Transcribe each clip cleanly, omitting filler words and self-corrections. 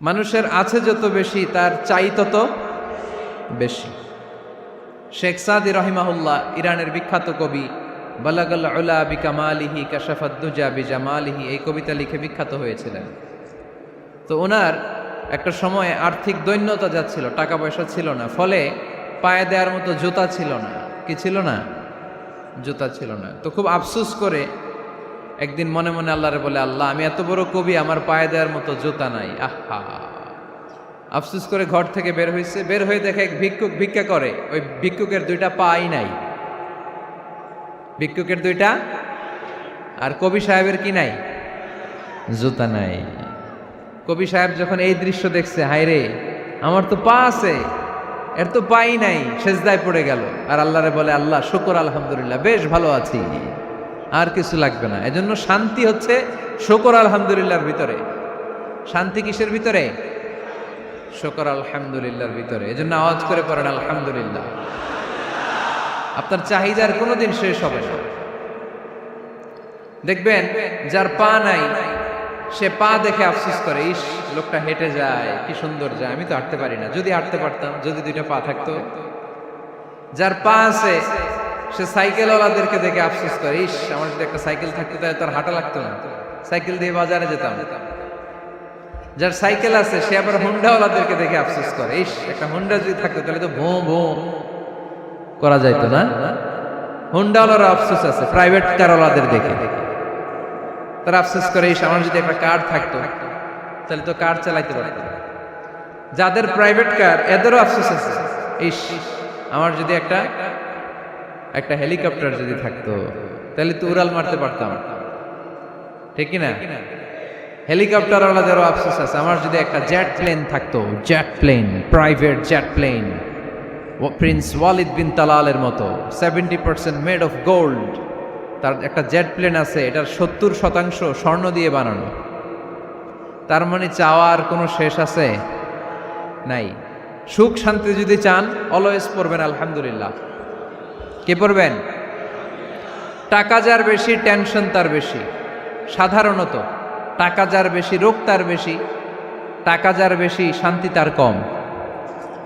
মানুষের আছে যত বেশি তার চাই তত বেশি। শেখ সাদি রহিমাহুল্লাহ, ইরানের বিখ্যাত কবি, বালাগাল উলা বিকামালিহি কাশাফাদ দুজা বিজামালিহি, এই কবিতা লিখে বিখ্যাত হয়েছিলেন। তো ওনার একটা সময়ে আর্থিক দৈন্যতা যাচ্ছিল, টাকা পয়সা ছিল না, ফলে পায়ে দেওয়ার মতো জুতা ছিল না। কি ছিল না? জুতা ছিল না। তো খুব আফসোস করে একদিন মনে মনে আল্লাহরে বলে, আল্লাহ, আমি এত বড় কবি, আমার পায়ে দেওয়ার মতো জুতা নাই। আহা! আফসোস করে ঘর থেকে বের হয়েছে, বের হয়ে দেখে এক ভিক্ষুক ভিক্ষা করে। ওই ভিক্ষুকের দুইটা পাই নাই, ভিক্ষুকের দুইটা, আর কবি সাহেবের কি নাই? জুতা নাই। কবি সাহেব যখন এই দৃশ্য দেখছে, হায় রে, আমার তো পা আছে, এর তো পাই নাই, সেজদায় পড়ে গেল। আর আল্লাহরে বলে, আল্লাহ শুকর, আলহামদুলিল্লাহ, বেশ ভালো আছি, আর কিছু লাগবে না। এজন্য শান্তি হচ্ছে শুকর আলহামদুলিল্লাহর ভিতরে। শান্তি কিসের ভিতরে? শুকর আলহামদুলিল্লাহর ভিতরে। এজন্য আওয়াজ করে পড়েন আলহামদুলিল্লাহ। আপনার চাহিদার কোনোদিন শেষ হবে না। দেখবেন যার পা নাই, সে পা দেখে আফসোস করে, ইস, লোকটা হেঁটে যায়, কি সুন্দর যায়, আমি তো হাঁটতে পারি না, যদি হাঁটতে পারতাম, যদি দুইটা পা থাকতো। যার পা আছে, সে সাইকেলওয়ালাদেরকে দেখে আফসোস করে, ইস, আমার যদি একটা সাইকেল থাকতো তাহলে তার হাঁটা লাগতো না, সাইকেল দিয়ে বাজারে যেতাম। যার সাইকেল আছে, সে আবার হুন্ডাওয়ালাদেরকে দেখে আফসোস করে, ইস, একটা হুন্ডা যদি থাকতো তাহলে তো ভোঁ ভোঁ করা যাইতো না। হুন্ডাওয়ালার আফসোস আছে প্রাইভেট কারওয়ালাদের দেখে, তারা আফসোস করে, ইস, আমার যদি একটা কার থাকতো তাহলে তো কার চালাইতে পারতো। যাদের প্রাইভেট কার, এদেরও আফসোস আছে, ইস, আমার যদি একটা হেলিকপ্টার যদি থাকতো তাহলে তো উড়াল মারতে পারতাম, ঠিক কিনা? হেলিকপ্টার ওয়ালাদেরও আফসোস আছে, আমার যদি একটা জেট প্লেন থাকতো, jet plane, private jet plane, prince Walid bin তালালের মতো 70% মেড অফ গোল্ড, তার একটা জেট প্লেন আছে, এটার 70% স্বর্ণ দিয়ে বানানো। তার মানে চাওয়ার কোনো শেষ আছে? নাই। সুখ শান্তি যদি চান, অলওয়েজ পড়বেন আলহামদুলিল্লাহ। কে পড়বেন? টাকা যার বেশি, টেনশন তার বেশি। সাধারণত টাকা যার বেশি, রোগ তার বেশি। টাকা যার বেশি, শান্তি তার কম।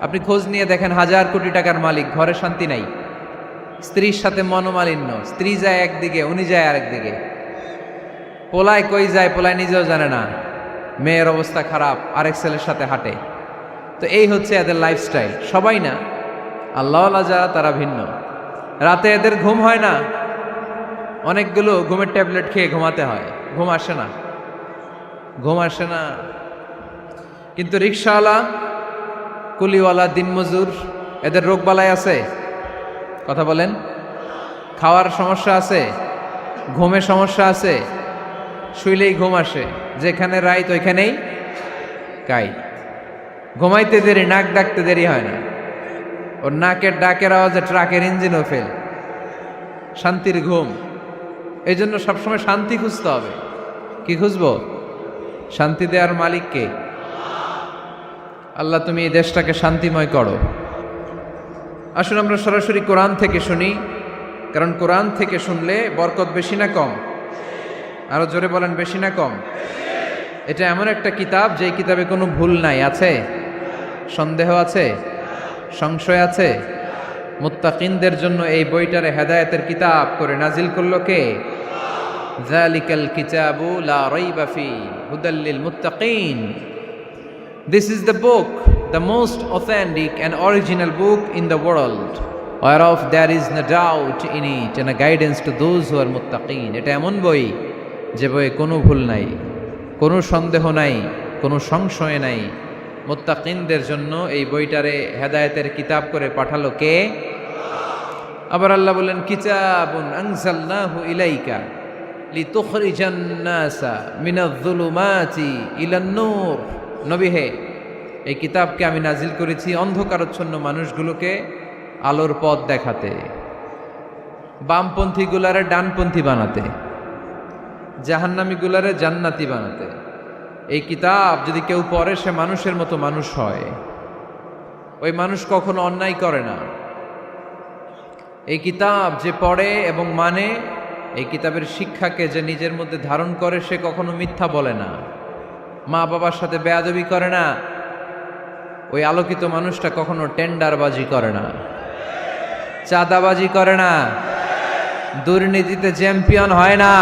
আপনি খোঁজ নিয়ে দেখেন, 1000 কোটি টাকার মালিক, ঘরে শান্তি নাই, স্ত্রীর সাথে মনোমালিন্য, স্ত্রী যায় একদিকে, উনি যায় আরেকদিকে, পোলায় কই যায় পোলায় নিজেও জানে না, মেয়ের অবস্থা খারাপ, আরেক ছেলের সাথে হাঁটে। তো এই হচ্ছে এদের লাইফস্টাইল। সবাই না, আল্লাহওয়ালা যারা তারা ভিন্ন। রাতে এদের ঘুম হয় না, অনেকগুলো ঘুমের ট্যাবলেট খেয়ে ঘুমাতে হয়, ঘুম আসে না, ঘুম আসে না। কিন্তু রিক্সাওয়ালা, কুলিওয়ালা, দিনমজুর, এদের রোগ বালাই আছে? কথা বলেন। খাওয়ার সমস্যা আছে, ঘুমের সমস্যা আছে, শুইলেই ঘুম আসে, যেখানে রাইত ওইখানেই কাইত। ঘুমাইতে দেরি, নাক ডাকতে দেরি হয় না, ওর নাকের ডাকের আওয়াজে ট্রাকের ইঞ্জিনও ফেল। শান্তির ঘুম। এই জন্য সবসময় শান্তি খুঁজতে হবে। কি খুঁজবো? শান্তি দেওয়ার মালিক কে? আল্লাহ, তুমি এই দেশটাকে শান্তিময় করো। আসুন আমরা সরাসরি কোরআন থেকে শুনি, কারণ কোরআন থেকে শুনলে বরকত বেশি না কম? আরো জোরে বলেন, বেশি না কম? এটা এমন একটা কিতাব, যে কিতাবে কোনো ভুল নাই। আছে? সন্দেহ আছে? সংশয় আছে? মুত্তাকিনদের জন্য এই বইটারে হেদায়েতের কিতাব করে নাজিল করলো কে? যালিকাল কিতাবু লা রাইবা ফি হুদাল লিল মুত্তাকিন। This is the book, the most authentic and original book in the world, whereof there is no doubt in it, and a guidance to those who are muttaqin. এটা এমন বই, যে বইয়ে কোনো ভুল নাই, কোনো সন্দেহ নাই, কোনো সংশয় নাই। মুত্তাকিনদের জন্য এই বইটারে হেদায়েতের কিতাব করে পাঠালো কে? আবার আল্লাহ বলেন, কিতাবুন আনজালনাহু ইলাইকা লিতুখরিজান নাসা মিনাজ-যুলুমাতি ইলান নূর। নবী হে, এই কিতাবকে আমি নাজিল করেছি অন্ধকারচ্ছন্ন মানুষগুলোকে আলোর পথ দেখাতে, বামপন্থী গুলারে ডানপন্থী বানাতে, জাহান্নামী গুলারে জান্নাতি বানাতে। এই কিতাব যদি কেউ পড়ে, সে মানুষের মতো মানুষ হয়। ওই মানুষ কখনো অন্যায় করে না। এই কিতাব যে পড়ে এবং মানে, এই কিতাবের শিক্ষাকে যে নিজের মধ্যে ধারণ করে, সে কখনো মিথ্যা বলে না। মা বাবার সাথে বেয়াদবি করে না, ওই আলোকিত মানুষটা কখনো টেন্ডারবাজি করে না, চাঁদাবাজি করে না, দুর্নীতিতে চ্যাম্পিয়ন হয় না,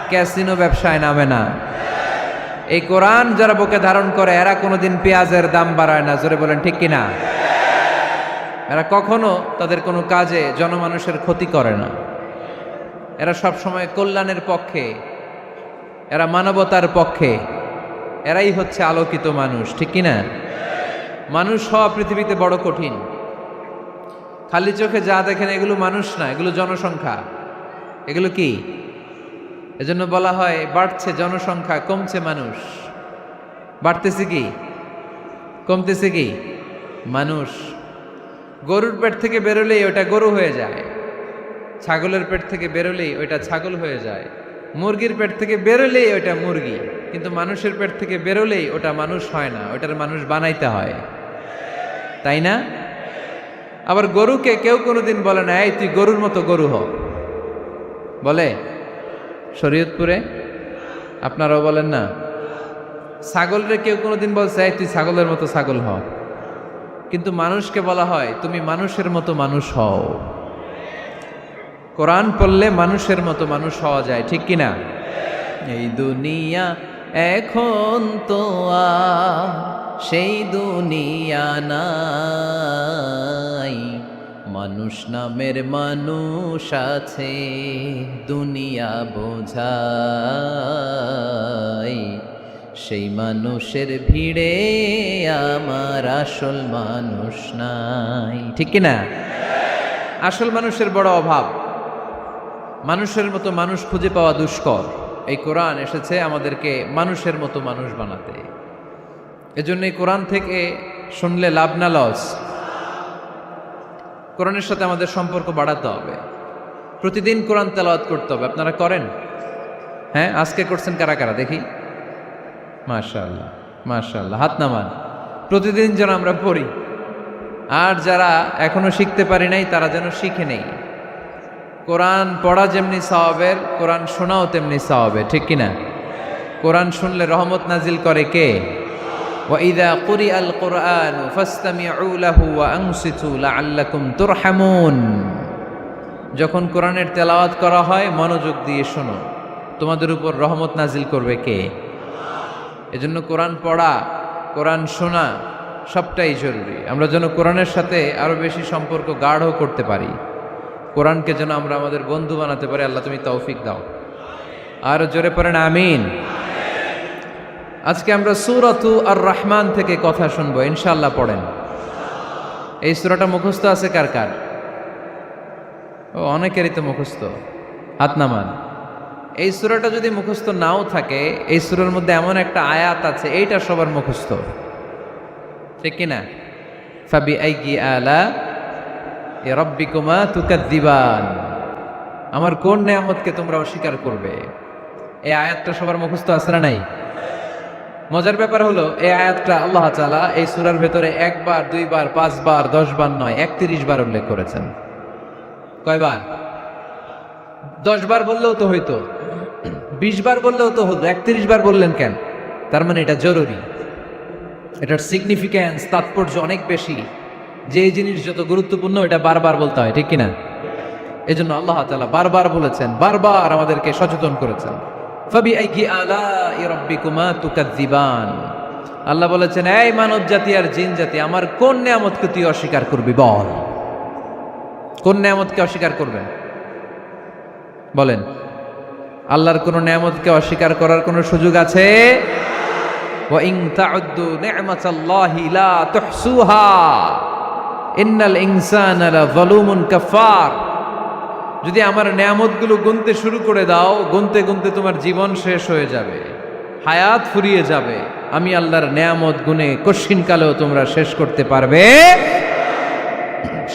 ক্যাসিনো ব্যবসায় নামে না। এই কোরআন যারা বুকে ধারণ করে এরা কোনোদিন পেঁয়াজের দাম বাড়ায় না। জোরে বলেন ঠিক কিনা? এরা কখনো তাদের কোনো কাজে জনমানুষের ক্ষতি করে না। এরা সব সময় কল্যাণের পক্ষে, এরা মানবতার পক্ষে। এরাই হচ্ছে আলোকিত মানুষ, ঠিক কিনা? মানুষ হওয়া পৃথিবীতে বড় কঠিন। খালি চোখে যা দেখেন এগুলো মানুষ না, এগুলো জনসংখ্যা। এগুলো কি? এজন্য বলা হয় বাড়ছে জনসংখ্যা, কমছে মানুষ। বাড়তেছে কি, কমতেছে কি? মানুষ। গরুর পেট থেকে বেরোলেই ওটা গরু হয়ে যায়, ছাগলের পেট থেকে বেরোলেই ওইটা ছাগল হয়ে যায়, মুরগির পেট থেকে বেরোলেই ওইটা মুরগি। কিন্তু মানুষের পেট থেকে বেরোলেই ওটা মানুষ হয় না, ওটার মানুষ বানাইতে হয়, তাই না? আবার গরুকে কেউ কোনোদিন বলে না এই তুই গরুর মতো গরু হ, বলে? শরীয়তপুরে আপনারাও বলেন না? ছাগলরে কেউ কোনোদিন বলছে এই তুই ছাগলের মতো ছাগল হ, কিন্তু মানুষকে বলা হয় তুমি মানুষের মতো মানুষ হও। কোরআন পড়লে মানুষের মতো মানুষ হওয়া যায়, ঠিক কিনা? এই দুনিয়া এখন তো আর সেই দুনিয়া নাই, মানুষ নামের মানুষ আছে দুনিয়া বোঝাই, সেই মানুষের ভিড়ে আমার আসল মানুষ নাই, ঠিক কিনা? আসল মানুষের বড় অভাব, মানুষের মতো মানুষ খুঁজে পাওয়া দুষ্কর। এই কোরআন এসেছে আমাদেরকে মানুষের মতো মানুষ বানাতে। এজন্য এই কোরআন থেকে শুনলে লাভ না লস? কোরআনের সাথে আমাদের সম্পর্ক বাড়াতে হবে, প্রতিদিন কোরআন তেলাওয়াত করতে হবে। আপনারা করেন? হ্যাঁ, আজকে করছেন কারা কারা দেখি? মাশাআল্লাহ, মাশাআল্লাহ, হাত নামান। প্রতিদিন যেন আমরা পড়ি, আর যারা এখনো শিখতে পারি নাই তারা যেন শিখে নেই। কোরআন পড়া যেমনি সওয়াবের, কোরআন শোনাও তেমনি সওয়াবের, ঠিক কিনা? কোরআন শুনলে রহমত নাজিল করে কে? وَإِذَا قُرِئَ الْقُرْآنُ فَاسْتَمِعُوا لَهُ وَأَنصِتُوا لَعَلَّكُمْ تُرْحَمُونَ। যখন কোরআনের তেলাওয়াত করা হয় মনোযোগ দিয়ে শোনো, তোমাদের উপর রহমত নাজিল করবে কে? এজন্য কোরআন পড়া, কোরআন শোনা সবটাই জরুরি। আমরা যেন কোরআনের সাথে আরো বেশি সম্পর্ক গাঢ় করতে পারি, কোরআনকে যেন আমরা আমাদের বন্ধু বানাতে পারি। আল্লাহ তুমি তৌফিক দাও। আর জোরে পড়েন আমিন। আজকে আমরা সূরাতু আর রহমান থেকে কথা শুনবো ইনশাআল্লাহ। পড়েন। এই সূরাটা মুখস্থ আছে কার কার? ও, অনেকেরই তো মুখস্থ, হাত নামান। এই সূরাটা যদি মুখস্থ নাও থাকে, এই সূরার মধ্যে এমন একটা আয়াত আছে এইটা সবার মুখস্থ, ঠিক কিনা? ফাবিআইয়ি আলা রাব্বিকুমা তুকাদ্দিবান, আমার কোন নেয়ামতকে তোমরা অস্বীকার করবে। এই আয়াতটা সবার মুখস্থ আছে না নাই? মজার ব্যাপার হলো এই আয়াতটা আল্লাহ তাআলা এই সূরার ভেতরে একবার, দুইবার, 5 বার, 10 বার নয়, 31 বার উল্লেখ করেছেন। কয়বার? 10 বার বললেও তো হইতো, 20 বার বললেও তো হতো, 31 বার বললেন কেন? তার মানে এটা জরুরি, এটার সিগনিফিক্যান্স, তাৎপর্য অনেক বেশি। যে জিনিস যত গুরুত্বপূর্ণ এটা বারবার বলতে হয়, ঠিক কিনা? এজন্য আল্লাহ তাআলা বারবার বলেছেন, বারবার আমাদেরকে সচেতন করেছেন। ফাবিআইয়ি আলাই রাব্বিকুমা তুকাদ্দিবান। আল্লাহ বলেছেন, এই মানব জাতি আর জিন জাতি, আমার কোন নিয়ামতকে তুই অস্বীকার করবি বল? কোন নিয়ামতকে অস্বীকার করবেন বলেন? আল্লাহর কোন নিয়ামতকে অস্বীকার করার কোন সুযোগ আছে? ওয়া ইন তাউদ্দু নি'মাতাল্লাহি লা তুহসুহা ইন্নাল ইনসানা লাযালুমুন কাফার। যদি আমার নেয়ামতগুলো গুনতে শুরু করে দাও, গুনতে গুনতে তোমার জীবন শেষ হয়ে যাবে, হায়াত ফুরিয়ে যাবে। আমি আল্লাহর নেয়ামত গুনে কশিনকালেও তোমরা শেষ করতে পারবে।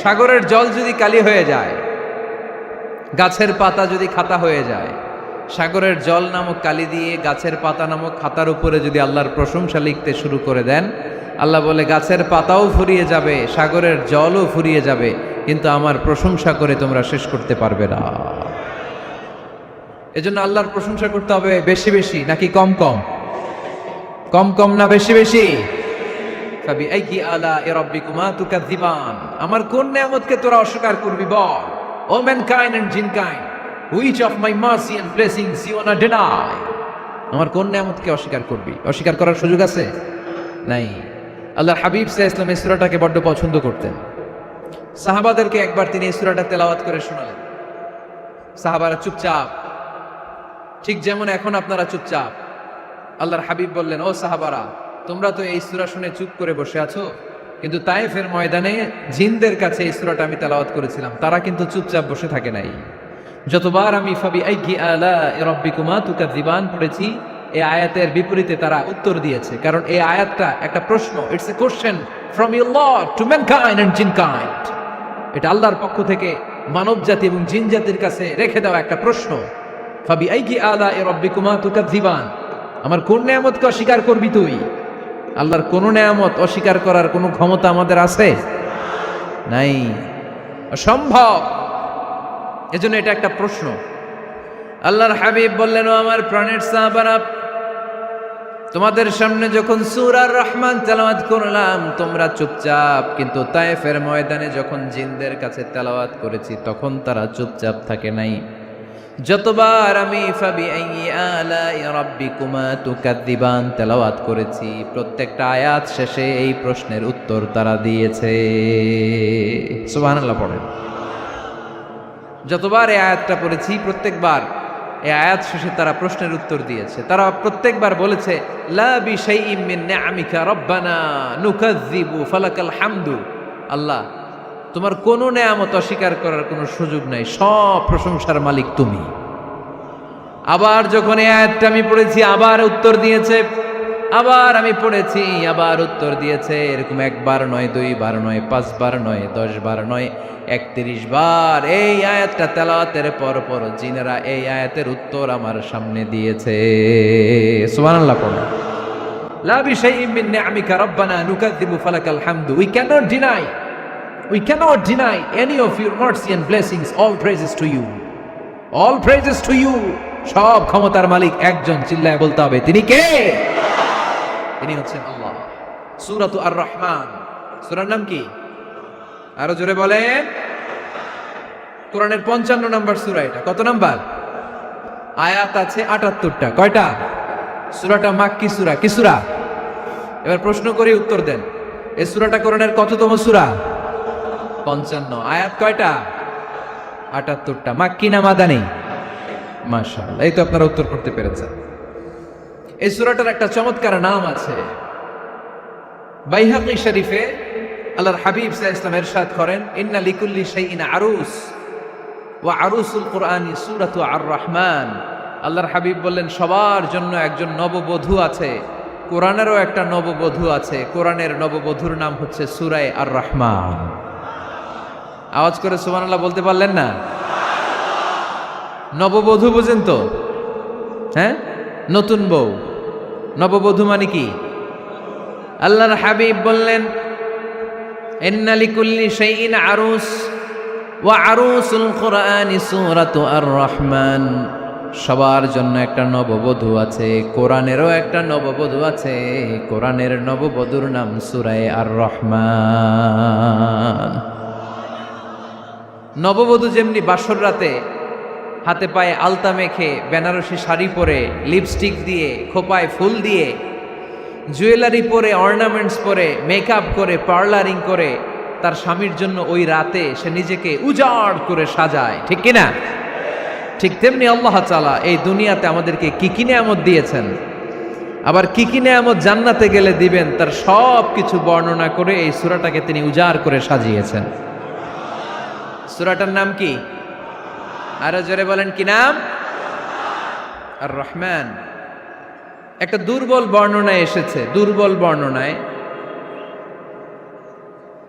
সাগরের জল যদি কালি হয়ে যায়, গাছের পাতা যদি খাতা হয়ে যায়, সাগরের জল নামক কালি দিয়ে গাছের পাতা নামক খাতার উপরে যদি আল্লাহর প্রশংসা লিখতে শুরু করে দেন, আল্লাহ বলে গাছের পাতাও ফুরিয়ে যাবে, সাগরের জলও ফুরিয়ে যাবে, কিন্তু আমার প্রশংসা করে তোমরা শেষ করতে পারবে না। এজন্য আল্লাহর প্রশংসা করতে হবে বেশি বেশি নাকি কম কম? কম কম না বেশি বেশি? ফাবিআইয়ি আলাኢ রাব্বিকুমা তুকাযযিবান, আমার কোন নিয়ামতকে তোরা অস্বীকার করবি বল। O mankind and jinnkind, which of my mercy and blessings you want to deny? আমার কোন নিয়ামতকে অস্বীকার করবি? অস্বীকার করার সুযোগ আছে? নাই। আল্লাহর হাবিব সাল্লাল্লাহু আলাইহি ওয়াসাল্লাম এই সূরাটাকে বড় পছন্দ করতেন। সাহাবাদেরকে একবার তিনি এই সূরাটা তেলাওয়াত করে শোনালেন। সাহাবারা চুপচাপ, ঠিক যেমন এখন আপনারা চুপচাপ। আল্লাহর হাবিব বললেন, ও সাহাবারা, তোমরা তো এই সূরা শুনে চুপ করে বসে আছো, কিন্তু তায়েফের ময়দানে জিনদের কাছে এই সূরাটা আমি তেলাওয়াত করেছিলাম, তারা কিন্তু চুপচাপ বসে থাকে নাই। যতবার আমি ফাবিআইয়ি আলাኢ রাব্বিকুমা তুকাযযিবান পড়েছি, এই আয়াতের বিপরীতে তারা উত্তর দিয়েছে, কারণ এই আয়াতটা একটা প্রশ্ন। It's a question from your lord to mankind and jinnkind. এটা আল্লাহর পক্ষ থেকে মানব জাতি এবং জিন জাতির কাছে রেখে দেওয়া একটা প্রশ্ন। ফাবিআইয়ি আলাኢ রাব্বিকুমা তুকাযযিবান, আমার কোন নিয়ামতকে অস্বীকার করবি তুই? আল্লাহর কোন নিয়ামত অস্বীকার করার কোন ক্ষমতা আমাদের আছে? নাই, অসম্ভব। এজন্য এটা একটা প্রশ্ন। আল্লাহর হাবিব বললেন, ও আমার প্রাণের সাহাবারা, তোমাদের সামনে যখন সূরা আর রহমান তেলাওয়াত করলাম তোমরা চুপচাপ, কিন্তু তায়েফের ময়দানে যখন জিনদের কাছে তেলাওয়াত করেছি তখন তারা চুপচাপ থাকে নাই। যতবার আমি ফাবিআইয়ি আলাኢ রাব্বিকুমা তুকাযযিবান তেলাওয়াত করেছি, প্রত্যেকটা আয়াত শেষে এই প্রশ্নের উত্তর তারা দিয়েছে। সুবহানাল্লাহ পড়েন। যতবার এই আয়াতটা পড়েছি প্রত্যেকবার এই আয়াত শেষে তারা প্রশ্নের উত্তর দিয়েছে। তারা প্রত্যেকবার বলেছে, লা বিশাইইম মিন নিআমিকা রাব্বানা নুকাযযিবু ফালাকাল হামদু। আল্লাহ, তোমার কোনো নেয়ামত অস্বীকার করার কোনো সুযোগ নাই, সব প্রশংসার মালিক তুমি। আবার যখন এই আয়াতটা আমি পড়েছি আবার উত্তর দিয়েছে, আবার আমি পড়েছি আবার উত্তর দিয়েছে। এরকম একবার নয়, দুইবার নয়, 5 বার নয়, 10 বার নয়, 31 বার এই আয়াতটা তেলাওয়াতের পর পর জিনেরা এই আয়াতের উত্তর আমার সামনে দিয়েছে। সুবহানাল্লাহ পড়ুন। লা বিশাইইম মিন নিআমিকা রাব্বানা নুকাযযিবু ফালাকাল হামদু। We cannot deny any of your mercy and blessings. All praises to you. All praises to you. সব ক্ষমতার মালিক একজন, চিল্লায় বলতে হবে, তিনি কে? তিনি হচ্ছেন আল্লাহ। সূরাতু আর রহমান, সূরার নাম কি? আরো জোরে বলেন। কোরআনের 55 নম্বর সূরা এটা। কত নাম্বার? আয়াত আছে 78টা। কয়টা? সূরাটা মাক্কি সূরা। কি সূরা? এবার প্রশ্ন করি, উত্তর দেন। এই সূরাটা কোরআনের কততম সূরা? 55। আয়াত কয়টা? 78টা। মাক্কি না মাদানী? মাশাআল্লাহ, এই তো আপনারা উত্তর করতে পেরেছেন। এই সূরাটার একটা চমৎকার নাম আছে। বাইহাকী শরীফে আল্লাহর হাবিব সাল্লাল্লাহু আলাইহি ওয়াসাল্লাম ইরশাদ করেন, ইন্না লিকুল্লি শাইইন আরুস ওয়া আরুসুল কুরআনি সূরাতু আর রহমান। আল্লাহর হাবিব বললেন, সবার জন্য একজন নববধূ আছে, কোরআনেরও একটা নববধূ আছে। কোরআনের নববধূর নাম হচ্ছে সূরা আর রহমান। আওয়াজ করে সুবহানাল্লাহ বলতে পারলেন না? নববধূ বুঝেন তো? হ্যাঁ, নতুন বউ। নববধূ মানে কি? আল্লাহর হাবিব বললেন, ইন্না লিকুল্লি শাইইন আরুস ওয়া আরুসুল কুরআনি সূরাতু আর রহমান। সবার জন্য একটা নববধূ আছে, কোরআনেরও একটা নববধূ আছে। কোরআনের নববধূর নাম সূরা আর রহমান। নববধূ যেমনি বাসর রাতে হাতে পায়ে আলতা মেখে, বেনারসি শাড়ি পরে, লিপস্টিক দিয়ে, খোপায় ফুল দিয়ে, জুয়েলারি পরে, অর্নামেন্টস পরে, মেকআপ করে, পার্লারিং করে তার স্বামীর জন্য ওই রাতে সে নিজেকে উজাড় করে সাজায়, ঠিক কিনা? ঠিক তেমনি আল্লাহ তাআলা এই দুনিয়াতে আমাদেরকে কি কি নিয়ামত দিয়েছেন, আবার কি কি নিয়ামত জান্নাতে গেলে দিবেন, তার সব কিছু বর্ণনা করে এই সূরাটাকে তিনি উজাড় করে সাজিয়েছেন। সূরাটার নাম কি? আরো জোরে বলেন, কি নাম? আর রহমান। একটা দুর্বল বর্ণনায় এসেছে, দুর্বল বর্ণনায়,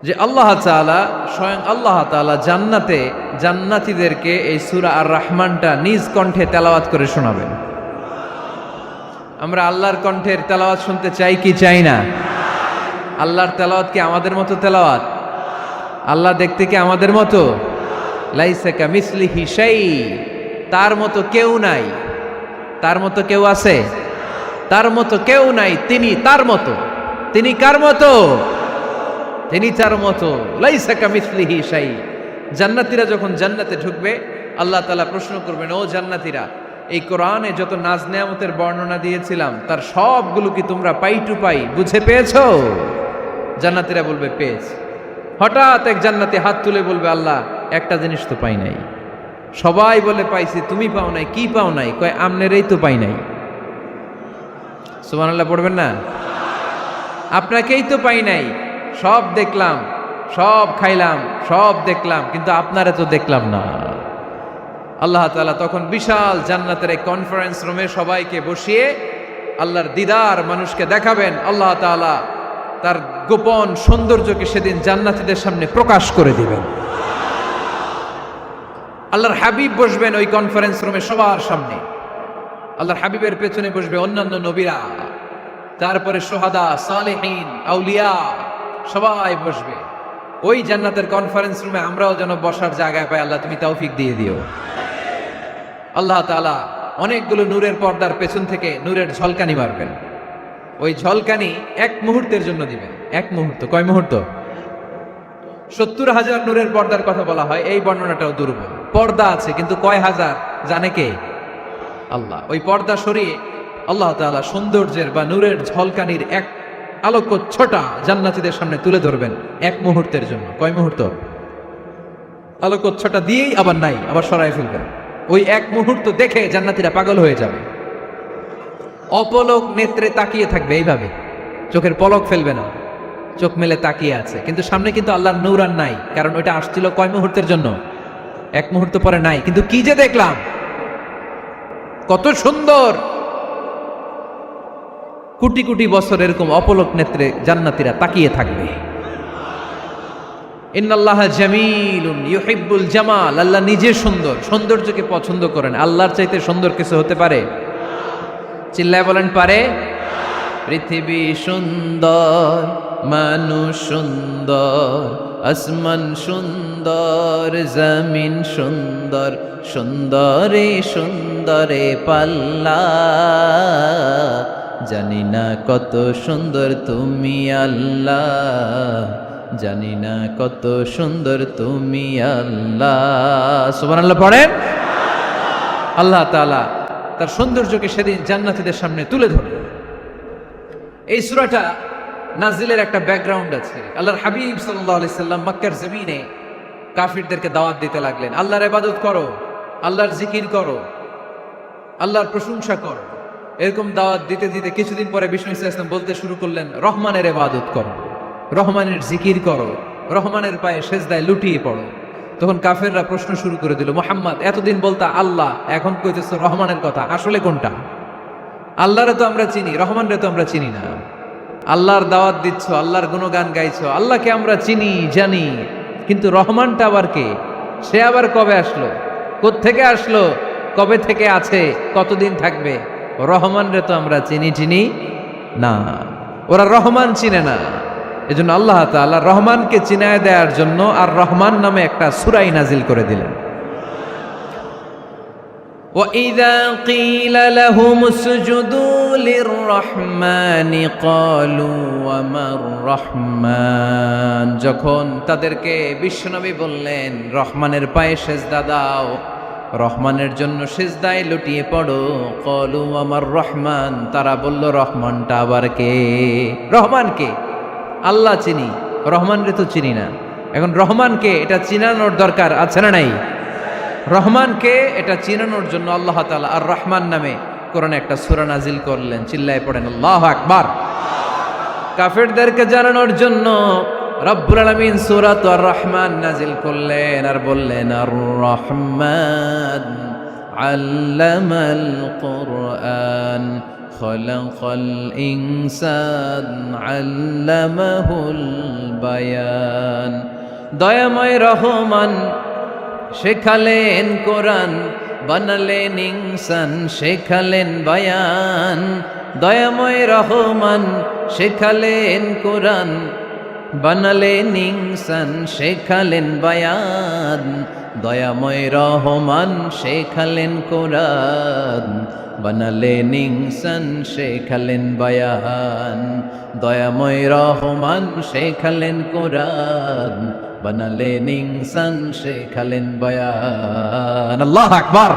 যে আল্লাহ তাআলা, স্বয়ং আল্লাহ তাআলা জান্নাতে জান্নাতীদেরকে এই সূরা আর রহমানটা নিজ কণ্ঠে তেলাওয়াত করে শোনাবেন। আমরা আল্লাহর কণ্ঠের তেলাওয়াত শুনতে চাই কি চাই না? আল্লাহর তেলাওয়াত কি আমাদের মতো তেলাওয়াত? আল্লাহ দেখতে কি আমাদের মতো? লাইসা কামিসলিহি শাই, তার মতো কেউ নাই। তার মতো কেউ আছে? তার মতো কেউ নাই, তিনি তার মতো। তিনি কার মতো? তিনি তার মতো। লাইসা কামিসলিহি শাই। জান্নাতীরা যখন জান্নাতে ঢুকবে, আল্লাহ তাআলা প্রশ্ন করবেন, ও জান্নাতীরা, এই কোরআনে যত নাজ নেয়ামতের বর্ণনা দিয়েছিলাম তার সবগুলো কি তোমরা পাই টু পাই বুঝে পেয়েছো? জান্নাতীরা বলবে পেয়েছি। হঠাৎ এক জান্নাতি হাত তুলে বলবে, আল্লাহ একটা জিনিস তো পাই নাই। সবাই বলে পাইছি, তুমি পাও নাই। কি পাও নাই? কয় আমনেরই তো পাই নাই। সুবহানাল্লাহ পড়বেন না? আপনাকেই তো পাই নাই। সব দেখলাম, সব খাইলাম, সব দেখলাম, কিন্তু আপনারা তো দেখলাম না। আল্লাহ তাআলা তখন বিশাল জান্নাতের এক কনফারেন্স রুমে সবাইকে বসিয়ে আল্লাহর দিদার মানুষকে দেখাবেন। আল্লাহ তাআলা তার গোপন সৌন্দর্যকে সেদিন জান্নাতীদের সামনে প্রকাশ করে দিবেন। আল্লাহর হাবিব বসবেন ওই কনফারেন্স রুমে সবার সামনে। আল্লাহর হাবিবের পেছনে বসবে অন্যান্য নবীরা, তারপরে সোহাদা, সালেহীন, আউলিয়া সবাই বসবে ওই জান্নাতের কনফারেন্স রুমে। আমরাও যেন বসার জায়গায় পাই, আল্লাহ তুমি তৌফিক দিয়ে দিও। আল্লাহ তাআলা অনেকগুলো নূরের পর্দার পেছন থেকে নূরের ঝলকানি মারবেন। ওই ঝলকানি এক মুহূর্তের জন্য দিবেন। এক মুহূর্ত। কয় মুহূর্ত? 70,000 নূরের পর্দার কথা বলা হয়, এই বর্ণনাটাও দুর্বল। পর্দা আছে কিন্তু কয় হাজার জানে কে? আল্লাহ। ওই পর্দা সরিয়ে আল্লাহ তাআলা সৌন্দর্যের বা নূরের ঝলকানির এক আলোকচ্ছটা জান্নাতীদের সামনে তুলে ধরবেন এক মুহূর্তের জন্য। কয় মুহূর্ত? আলোকচ্ছটা দিয়েই আবার নাই, আবার সরাই ফেলবেন। ওই এক মুহূর্ত দেখে জান্নাতীরা পাগল হয়ে যাবে, অপলক নেত্রে তাকিয়ে থাকবে এইভাবে, চোখের পলক ফেলবে না, চোখ মেলে তাকিয়ে আছে। কিন্তু সামনে কিন্তু আল্লাহর নূর আর নাই, কারণ ওইটা আসছিল কয় মুহূর্তের জন্য? এক মুহূর্ত পরে নাই। কিন্তু কি যে দেখলাম, কত সুন্দর! কোটি কোটি বছর এরকম অপলক নেত্রে জান্নাতীরা তাকিয়ে থাকবে। ইন্নাল্লাহা জামিলুন ইউহিব্বুল জামাল। আল্লাহ নিজে সুন্দর, সৌন্দর্যকে পছন্দ করেন। আল্লাহর চাইতে সুন্দর কিছু হতে পারে? চিল্লায় বলেন পারে? পৃথিবী সুন্দর, মানুষ সুন্দর, আসমান সুন্দর, জমিন সুন্দর, সুন্দরে সুন্দরে পাল্লা। জানি না কত সুন্দর তুমি আল্লাহ, জানি না কত সুন্দর তুমি আল্লাহ। সুবহানাল্লাহ পড়েন। আল্লাহ তাআলা তার সৌন্দর্যকে সেদিন জান্নাতীদের সামনে তুলে ধরবেন। এই সূরাটা নাজিলের একটা ব্যাকগ্রাউন্ড আছে। আল্লাহর হাবিব সাল্লাল্লাহু আলাইহি সাল্লাম মক্কার জমিনে কাফিরদেরকে দাওয়াত দিতে লাগলেন, আল্লাহর ইবাদত করো, আল্লাহর জিকির করো, আল্লাহর প্রশংসা করো। এরকম দাওয়াত দিতে দিতে কিছুদিন পরে বিষ্ণু ইসা ইসলাম বলতে শুরু করলেন, রহমানের ইবাদত করো, রহমানের জিকির করো, রহমানের পায়ে সেজদায় লুটিয়ে পড়ো। তখন কাফেররা প্রশ্ন শুরু করে দিল, মুহাম্মদ এতদিন বলতা আল্লাহ, এখন কইতেছো রহমানের কথা, আসলে কোনটা? আল্লাহরে তো আমরা চিনি, রহমানরে তো আমরা চিনি না। আল্লাহর দাওয়াত দিচ্ছ, আল্লাহর গুণগান গাইছো, আল্লাহকে আমরা চিনি জানি, কিন্তু রহমানটা আবার কে? সে আবার কবে আসলো, কোত্থেকে আসলো, কবে থেকে আছে, কতদিন থাকবে? রহমানরে তো আমরা চিনি না। ওরা রহমান চিনে না। এজন্য আল্লাহ তাআলা রহমানকে চিনায় দেওয়ার জন্য আর রহমান নামে একটা সূরাই নাজিল করে দিলেন। وَإِذَا قِيلَ لَهُمُ اسْجُدُوا لِلرَّحْمَنِ قَالُوا وَمَا الرَّحْمَنُ। যখন তাদেরকে বিশ্বনবী বললেন রহমানের পায়ে সেজদা দাও, রহমানের জন্য সেজদায় লুটিয়ে পড়ো, ক্বালু ওয়ামার রহমান, তারা বলল রহমানটা আবার কে? রহমান কে? আল্লাহ চিনি, রহমানরে তো চিনি না। এখন রহমানকে এটা চিনানোর দরকার আছে না নাই? রহমানকে এটা চিনানোর জন্য আল্লাহ তাআলা আর রহমান নামে কোরআনে একটা সূরা নাজিল করলেন। চিল্লায়ে পড়েন আল্লাহু আকবার। কাফেরদেরকে জানানোর জন্য রব্বুল আলামিন সূরাত আর রহমান নাজিল করলেন আর বললেন, আর রহমান আল্লামাল কুরআন খলাকাল ইনসান আল্লামাহুল বায়ান। দয়াময় রহমান শেখালেন কোরআন, বানালেন ইনসান শেখালেন বায়ান। দয়াময় রহমান শেখালেন কোরআন, বানালেন ইনসান শেখালেন বায়ান, দয়াময় রহমান শেখালেন কোরআন। বানালেন ইনসান শেখালেন বায়ান, দয়াময় রহমান শেখালেন কোরআন। বানালেন ইনসান শেখালেন বায়ান। আল্লাহু আকবার।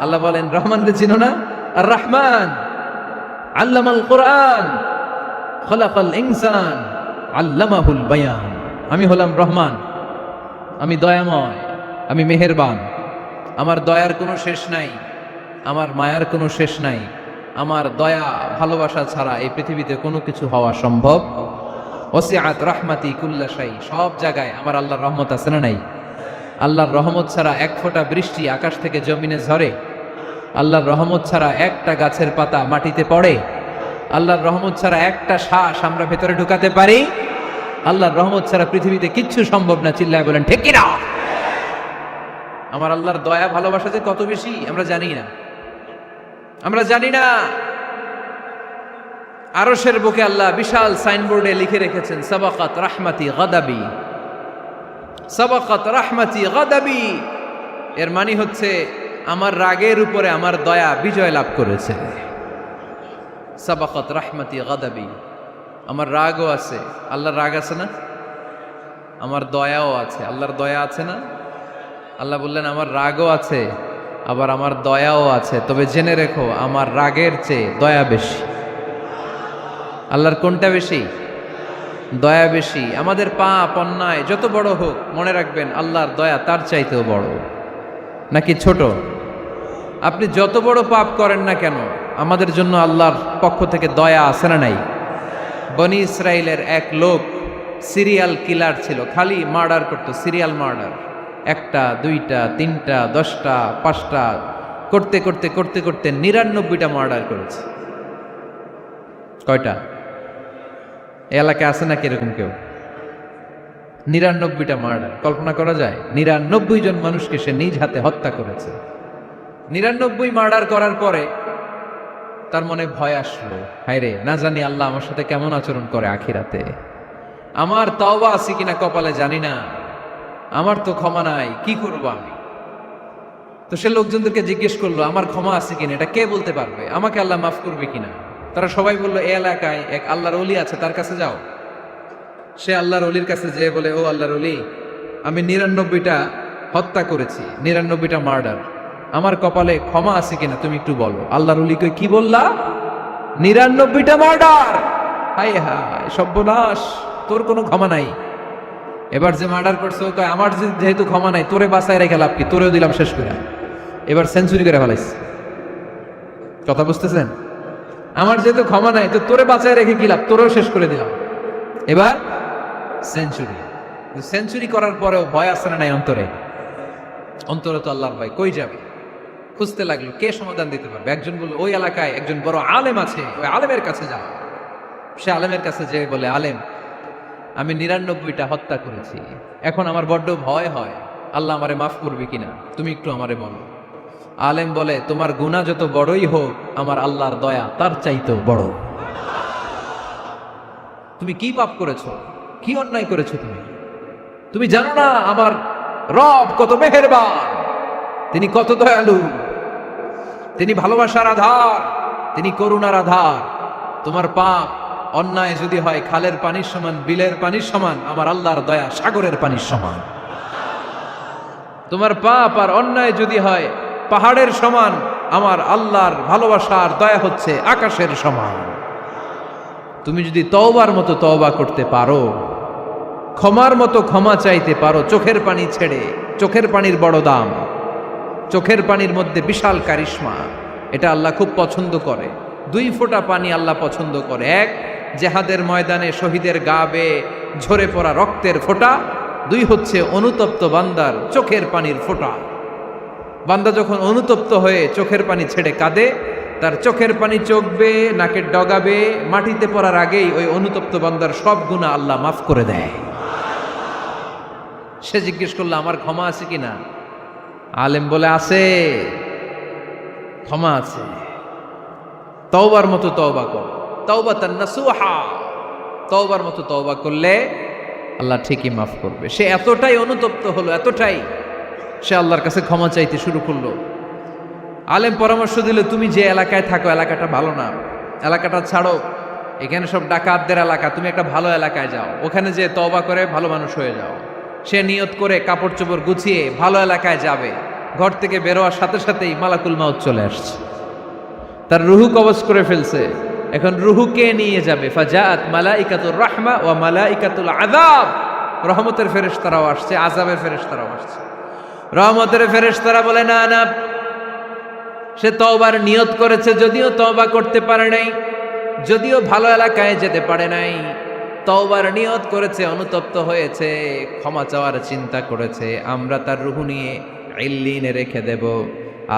আল্লাহ বলেন রহমানকে চিনো না? আর রহমান আল্লামাল কোরআন খলাকাল ইনসান আল্লামাহুল বায়ান। আমি হলাম রহমান, আমি দয়াময়, আমি মেহেরবান। আমার দয়ার কোনো শেষ নাই, আমার মায়ার কোনো শেষ নাই। আমার দয়া ভালোবাসা ছাড়া এই পৃথিবীতে কোনো কিছু হওয়া সম্ভব। ওসিআত রাহমাতি কুল্লা শাই, সব জায়গায় আমার আল্লাহর রহমত আছে না নাই? আল্লাহর রহমত ছাড়া এক ফোঁটা বৃষ্টি আকাশ থেকে জমিনে ঝরে? আল্লাহর রহমত ছাড়া একটা গাছের পাতা মাটিতে পড়ে? আল্লাহর রহমত ছাড়া একটা শ্বাস আমরা ভেতরে ঢুকাতে পারি? আল্লাহর রহমত ছাড়া পৃথিবীতে কিচ্ছু সম্ভব না। চিল্লায় বলেন ঠিক কিনা? আমার আল্লাহর দয়া ভালোবাসা যে কত বেশি আমরা জানি না, আমরা জানি না। আরশের বুকে আল্লাহ বিশাল সাইনবোর্ডে লিখে রেখেছেন সাবাকাত রাহমাতি গাদাবি, সাবাকাত রাহমাতি গাদাবি। এর মানে হচ্ছে আমার রাগের উপরে আমার দয়া বিজয় লাভ করেছে। সাবাকাত রাহমাতি গাদাবি, আমার রাগও আছে, আল্লাহর রাগ আছে না? আমার দয়াও আছে, আল্লাহর দয়া আছে না? আল্লাহ বললেন আমার রাগও আছে, আবার আমার দয়াও আছে। তবে জেনে রেখো আমার রাগের চেয়ে দয়া বেশি। আল্লাহর কোনটা বেশি? দয়া বেশি। আমাদের পাপ অন্যায় যত বড় হোক, মনে রাখবেন আল্লাহর দয়া তার চাইতেও বড়। নাকি ছোট? আপনি যত বড় পাপ করেন না কেন, আমাদের জন্য আল্লাহর পক্ষ থেকে দয়া আছে না নাই? বনি ইসরাইলের এক লোক সিরিয়াল কিলার ছিল, খালি মার্ডার করতো, সিরিয়াল মার্ডার। একটা, দুইটা, তিনটা, 10টা, 5টা করতে করতে করতে করতে 99টা মার্ডার করেছে। কয়টা? এলাকায় আছে নাকি এরকম কেউ? 99টা মার্ডার। কল্পনা করা যায়? 99 জন মানুষকে সে নিজ হাতে হত্যা করেছে। 99 মার্ডার করার পরে তার মনে ভয় আসলো, হায় রে, না জানি আল্লাহ আমার সাথে কেমন আচরণ করে আখিরাতে। আমার তওবা আছে কিনা কপালে জানি না, আমার তো ক্ষমা নাই, কি করবো আমি? তো সে লোকজনদেরকে জিজ্ঞেস করলো আমার ক্ষমা আছে কিনা, এটা কে বলতে পারবে? আমাকে আল্লাহ মাফ করবে কিনা? তারা সবাই বললো এই এলাকায় এক আল্লাহর ওলি আছে, তার কাছে যাও। সে আল্লাহর ওলির কাছে যেয়ে বলে, ও আল্লাহর ওলি, আমি 99টা হত্যা করেছি, 99টা মার্ডার, আমার কপালে ক্ষমা আছে কিনা তুমি একটু বলো। আল্লাহর ওলি কই, কি বললা? 99টা মার্ডার? হায় হায় সর্বনাশ, তোর কোনো ক্ষমা নাই। এবার যে মার্ডার করছে ও কয় আমার যেহেতু ক্ষমা নাই, তোরে বাঁচায় রেখে লাভ কি, তোরেও দিলাম শেষ করে। এবার সেঞ্চুরি করে ফেলাইছে। কথা বুঝতেছেন? আমার যেহেতু ক্ষমা নাই, তো তোরে বাঁচায় রেখে কি লাভ, তোরেও শেষ করে দিলাম। এবার সেঞ্চুরি। সেঞ্চুরি করার পরেও ভয় আসে না নাই অন্তরে? অন্তরে তো আল্লাহর ভয়। কই যাবে? খুঁজতে লাগলো কে সমাধান দিতে পারবে। একজন বলল ওই এলাকায় একজন বড় আলেম আছে, ওই আলেমের কাছে যাও। সে আলেমের কাছে যেয়ে বলে, আলেম, আমি 99টা হত্যা করেছি, এখন আমার বড্ড ভয় হয়, আল্লাহ আমারে মাফ করবে কিনা, তুমি একটু আমারে বলো। আলেম বলে, তোমার গুনাহ যত বড়ই হোক, আমার আল্লাহর দয়া তার চাইতেও বড়। তুমি কি পাপ করেছো, কি অন্যায় করেছো তুমি? তুমি জানো না আমার রব কত মেহেরবান, তিনি কত দয়ালু, তিনি ভালোবাসার আধার, তিনি করুণার আধার। তোমার পাপ অন্যায় যদি হয় খালের পানির সমান, বিলের পানির সমান, আমার আল্লাহর দয়া সাগরের পানির সমান। তোমার পাপ আর অন্যায় যদি হয় পাহাড়ের সমান, আমার আল্লাহর ভালোবাসার দয়া হচ্ছে আকাশের সমান। তুমি যদি তওবার মতো তওবা করতে পারো, ক্ষমার মতো ক্ষমা চাইতে পারো, চোখের পানি ছেড়ে, চোখের পানির বড় দাম, চোখের পানির মধ্যে বিশাল কারিশমা, এটা আল্লাহ খুব পছন্দ করে। 2 ফোঁটা পানি আল্লাহ পছন্দ করে। এক, জেহাদের ময়দানে শহীদের গা বেয়ে ঝরে পড়া রক্তের ফোঁটা। 2 হচ্ছে অনুতপ্ত বান্দার চোখের পানির ফোঁটা। বান্দা যখন অনুতপ্ত হয়ে চোখের পানি ছেড়ে কাঁদে, তার চোখের পানি চোখ বেয়ে নাকের ডগা বেয়ে মাটিতে পড়ার আগেই ওই অনুতপ্ত বান্দার সব গুনাহ আল্লাহ মাফ করে দেয়। সে জিজ্ঞেস করলো আমার ক্ষমা আছে কিনা? আলেম বলে আছে, ক্ষমা আছে। তওবার মতো তওবা কর, তাওবাতান নাসুহা, তওবার মতো তওবা করলে আল্লাহ ঠিকই মাফ করবে। সে এতটাই অনুতপ্ত হলো, এতটাই সে আল্লাহর কাছে ক্ষমা চাইতে শুরু করলো। আলেম পরামর্শ দিল, তুমি যে এলাকায় থাকো এলাকাটা ভালো না, এলাকাটা ছাড়ো, এখানে সব ডাকাতদের এলাকা, তুমি একটা ভালো এলাকায় যাও, ওখানে যে তওবা করে ভালো মানুষ হয়ে যাও। সে নিয়ত করে কাপড় চোপড় গুছিয়ে ভালো এলাকায় যাবে, ঘর থেকে বেরোয়ার সাথে সাথেই মালাকুল মাউত চলে আসছে, তার রুহু কবজ করে ফেলছে। এখন রুহু কে নিয়ে যাবে? ফাজাআত মালাইকাতুর রাহমা ওয়া মালাইকাতুল আযাব, রহমতের ফেরেশতারাও আসছে, আযাবের ফেরেশতারাও আসছে। রহমতের ফেরেশতারা বলে না না, সে তওবার নিয়ত করেছে, যদিও তওবা করতে পারে নাই, যদিও ভালো এলাকায় যেতে পারে নাই, তওবার নিয়ত করেছে, অনুতপ্ত হয়েছে, ক্ষমা চাওয়ার চিন্তা করেছে, আমরা তার রুহু নিয়ে ইল্লিনে রেখে দেব।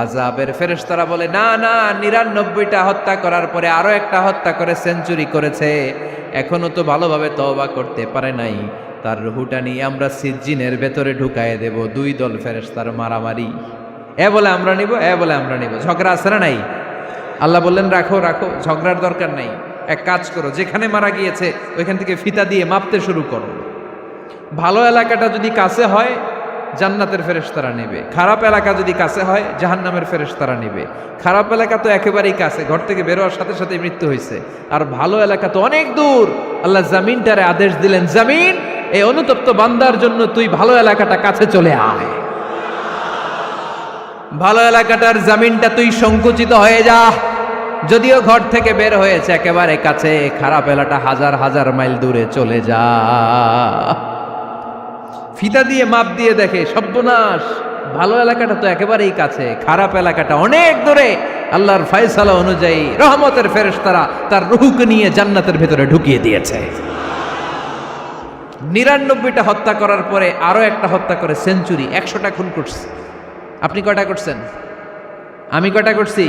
আযাবের ফেরেশতারা বলে না না, ৯৯টা হত্যা করার পরে আরো একটা হত্যা করে সেঞ্চুরি করেছে, এখনো তো ভালোভাবে তওবা করতে পারে নাই, তার রুহুটা নিয়ে আমরা সিজ্জিনের ভেতরে ঢুকায়ে দেব। দুই দল ফেরেশতার মারামারি, এ বলে আমরা নিব, এ বলে আমরা নিব, ঝগড়া আছে না নাই? আল্লাহ বললেন রাখো রাখো, ঝগড়ার দরকার নাই, এক কাজ করো, যেখানে মারা গিয়েছে ওইখান থেকে ফিতা দিয়ে মাপতে শুরু করো। ভালো এলাকাটা যদি কাছে হয় জান্নাতের ফেরেশতারা নেবে, খারাপ এলাকা যদি কাছে হয় জাহান্নামের ফেরেশতারা নেবে। খারাপ এলাকা তো একেবারেই কাছে, ঘর থেকে বেরোয়ার সাথে সাথে মৃত্যু হয়েছে, আর ভালো এলাকা তো অনেক দূর। আল্লাহ জামিনটারে আদেশ দিলেন, জামিন এই অনুতপ্ত বান্দার জন্য তুই ভালো এলাকাটা কাছে চলে আয়, ভালো এলাকাটার জামিনটা তুই সংকুচিত হয়ে যা, যদিও ঘর থেকে বের হয়েছে একেবারে কাছে, খারাপ এলাকাটা হাজার হাজার মাইল দূরে চলে যা। ফিতা দিয়ে মাপ দিয়ে দেখে সর্বনাশ, ভালো এলাকাটা তো একেবারেই কাছে, খারাপ এলাকাটা অনেক দূরে। আল্লাহর ফয়সালা অনুযায়ী রহমতের ফেরেশতারা তার রূহকে নিয়ে জান্নাতের ভেতরে ঢুকিয়ে দিয়েছে। ৯৯টা হত্যা করার পরে আরো একটা হত্যা করে সেঞ্চুরি, ১০০টা খুন করছে। আপনি কয়টা করছেন? আমি কয়টা করছি?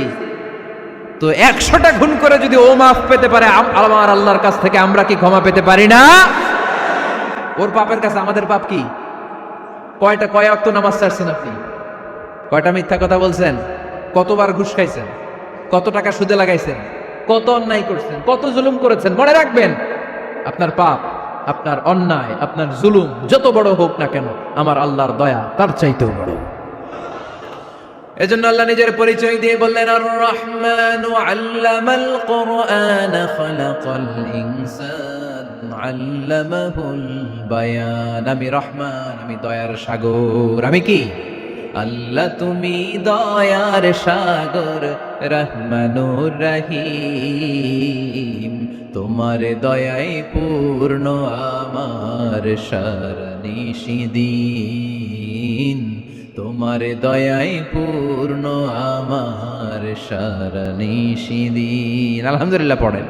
তো ১০০টা খুন করে যদি ও মাফ পেতে পারে আমার আল্লাহর কাছ থেকে, আমরা কি ক্ষমা পেতে পারি না? ওর পাপের কাছে আমাদের পাপ কি? কয় ওয়াক্ত নামাজ ছাড়ছেন আপনি? কয়টা মিথ্যা কথা বলছেন? কতবার ঘুষ খাইছেন? কত টাকা সুদে লাগাইছেন? কত অন্যায় করছেন? কত জুলুম করেছেন? মনে রাখবেন, আপনার পাপ, আপনার অন্যায়, আপনার জুলুম যত বড় হোক না কেন, আমার আল্লাহর দয়া তার চাইতেও বড়। এজন্য আল্লাহ নিজের পরিচয় দিয়ে বললেন, আর রহমানু আল্লামাল কুরআন খালাকাল ইনসান আল্লামাহুল বায়ান। আমি রহমান, আমি দয়ার সাগর। আমি কি? আল্লাহ তুমি দয়ার সাগর, রহমানুর রহিম, তোমার দয়ায় পূর্ণ আমার সারানিশিদিন, তোমার দয়ায় পূর্ণ আমার সারানিশিদিন। আলহামদুলিল্লাহ পড়েন।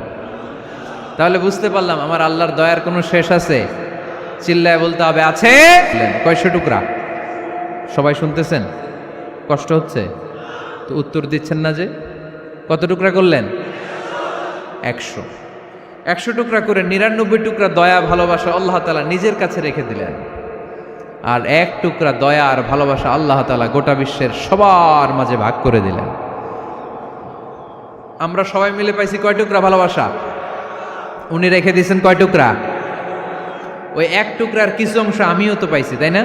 তাহলে বুঝতে পারলাম আমার আল্লাহর দয়ার কোনো শেষ আছে? চিল্লায় বলতে হবে আছে। কয়শো টুকরা? সবাই শুনতেছেন? কষ্ট হচ্ছে তো উত্তর দিচ্ছেন না যে? কত টুকরা করলেন? ১০০। ১০০ টুকরা করে ৯৯ টুকরা দয়া ভালোবাসা আল্লাহ তাআলা নিজের কাছে রেখে দিলেন, আর ১ টুকরা দয়া আর ভালোবাসা আল্লাহ তাআলা গোটা বিশ্বের সবার মাঝে ভাগ করে দিলেন। আমরা সবাই মিলে পাইছি কয় টুকরা ভালোবাসা? উনি রেখে দিয়েছেন কয় টুকরা? ওই ১ টুকরার কিছু অংশ আমিও তো পাইছি, তাই না?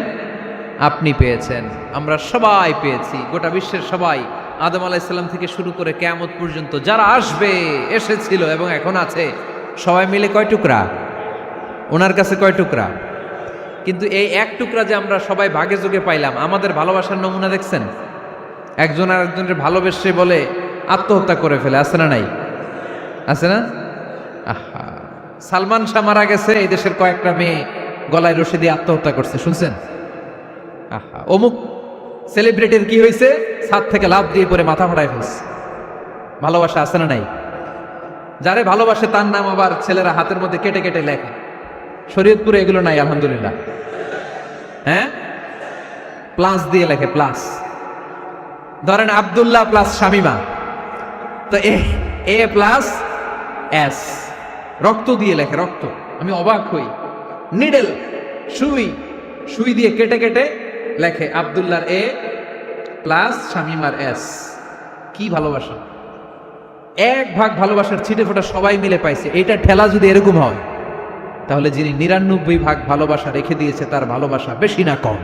আপনি পেয়েছেন, আমরা সবাই পেয়েছি, গোটা বিশ্বের সবাই, আদম আলাইহিস সালাম থেকে শুরু করে কিয়ামত পর্যন্ত যারা আসবে, এসেছিল এবং এখন আছে, সবাই মিলে কয় টুকরা? ওনার কাছে কয় টুকরা? কিন্তু এই ১ টুকরা যে আমরা সবাই ভাগে যোগে পাইলাম, আমাদের ভালোবাসার নমুনা দেখছেন? একজন আর একজনের ভালোবেসে বলে আত্মহত্যা করে ফেলে, আছে না নাই? আছে না? আহা, সালমান শাহ মারা গেছে, এই দেশের কয়েকটা মেয়ে গলায় রশি দিয়ে আত্মহত্যা করছে, শুনছেন? আহা, অমুক সেলিব্রিটির কি হয়েছে, ছাদ থেকে লাফ দিয়ে পরে মাথা ফাটায় ফেলছে। ভালোবাসা আছে না নাই? যারে ভালোবাসে তার নাম আবার ছেলেরা হাতের মধ্যে কেটে কেটে লেখে। শরীয়তপুরে এগুলো নাই আলহামদুলিল্লাহ। হ্যাঁ, প্লাস দিয়ে লেখে, প্লাস। ধরেন আব্দুল্লাহ প্লাস শামিমা, তো এ প্লাস এস, রক্ত দিয়ে লেখে, রক্ত। আমি অবাক হই, নিডেল, সুই দিয়ে কেটে কেটে লেখে আব্দুল্লাহর এ প্লাস শামিমার এস। কি ভালোবাসা! ১ ভাগ ভালোবাসার ছিটে ফোটা সবাই মিলে পাইছে। এইটা ঠেলা যদি এরকম হয়, তাহলে যিনি ৯৯ ভাগ ভালোবাসা রেখে দিয়েছে তার ভালোবাসা বেশি না কম?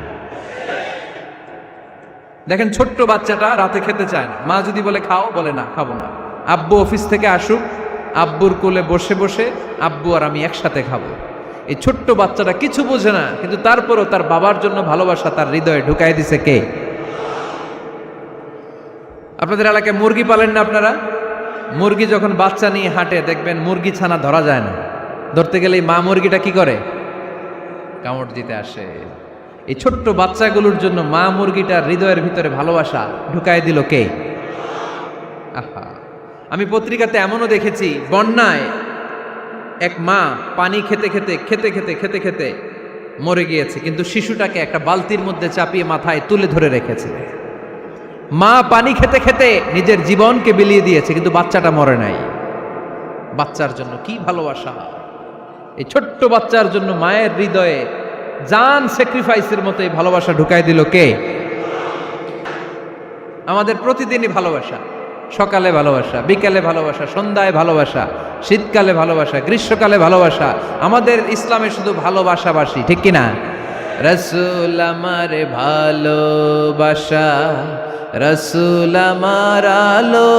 দেখেন ছোট্ট বাচ্চাটা রাতে খেতে চায় না, মা যদি বলে খাও, বলে না খাবো না। আব্বু অফিস থেকে আসুক, আব্বুর কোলে বসে বসে আব্বু আর আমি একসাথে খাবো। এই ছোট্ট বাচ্চাটা কিছু বোঝে না, কিন্তু তারপরও তার বাবার জন্য ভালোবাসা তার হৃদয়ে ঢুকাই দিছে কে? আপনাদের এলাকায় মুরগি পালেন না আপনারা? মুরগি যখন বাচ্চা নিয়ে হাঁটে দেখবেন মুরগি ছানা ধরা যায় না, ধরতে গেলেই মা মুরগিটা কি করে? কামড় দিতে আসে। এই ছোট্ট বাচ্চাগুলোর জন্য মা মুরগিটার হৃদয়ের ভিতরে ভালোবাসা ঢুকাই দিল কে? আহা, আমি পত্রিকাতে এমনও দেখেছি, বন্যায় এক মা পানি খেতে খেতে খেতে খেতে খেতে খেতে মরে গিয়েছে, কিন্তু শিশুটাকে একটা বালতির মধ্যে চাপিয়ে মাথায় তুলে ধরে রেখেছে। মা পানি খেতে খেতে নিজের জীবনকে বিলিয়ে দিয়েছে, কিন্তু বাচ্চাটা মরে নাই। বাচ্চার জন্য কি ভালোবাসা! এই ছোট্ট বাচ্চার জন্য মায়ের হৃদয়ে জান স্যাক্রিফাইসের মতো এই ভালোবাসা ঢুকাই দিল কে? আমাদের প্রতিদিনই ভালোবাসা, সকালে ভালোবাসা, বিকালে ভালোবাসা, সন্ধ্যায় ভালোবাসা, শীতকালে ভালোবাসা, গ্রীষ্মকালে ভালোবাসা। আমাদের ইসলামে শুধু ভালোবাসাবাসি, ঠিক কিনা? রাসূল আমার ভালোবাসা, রাসূল আমার আলো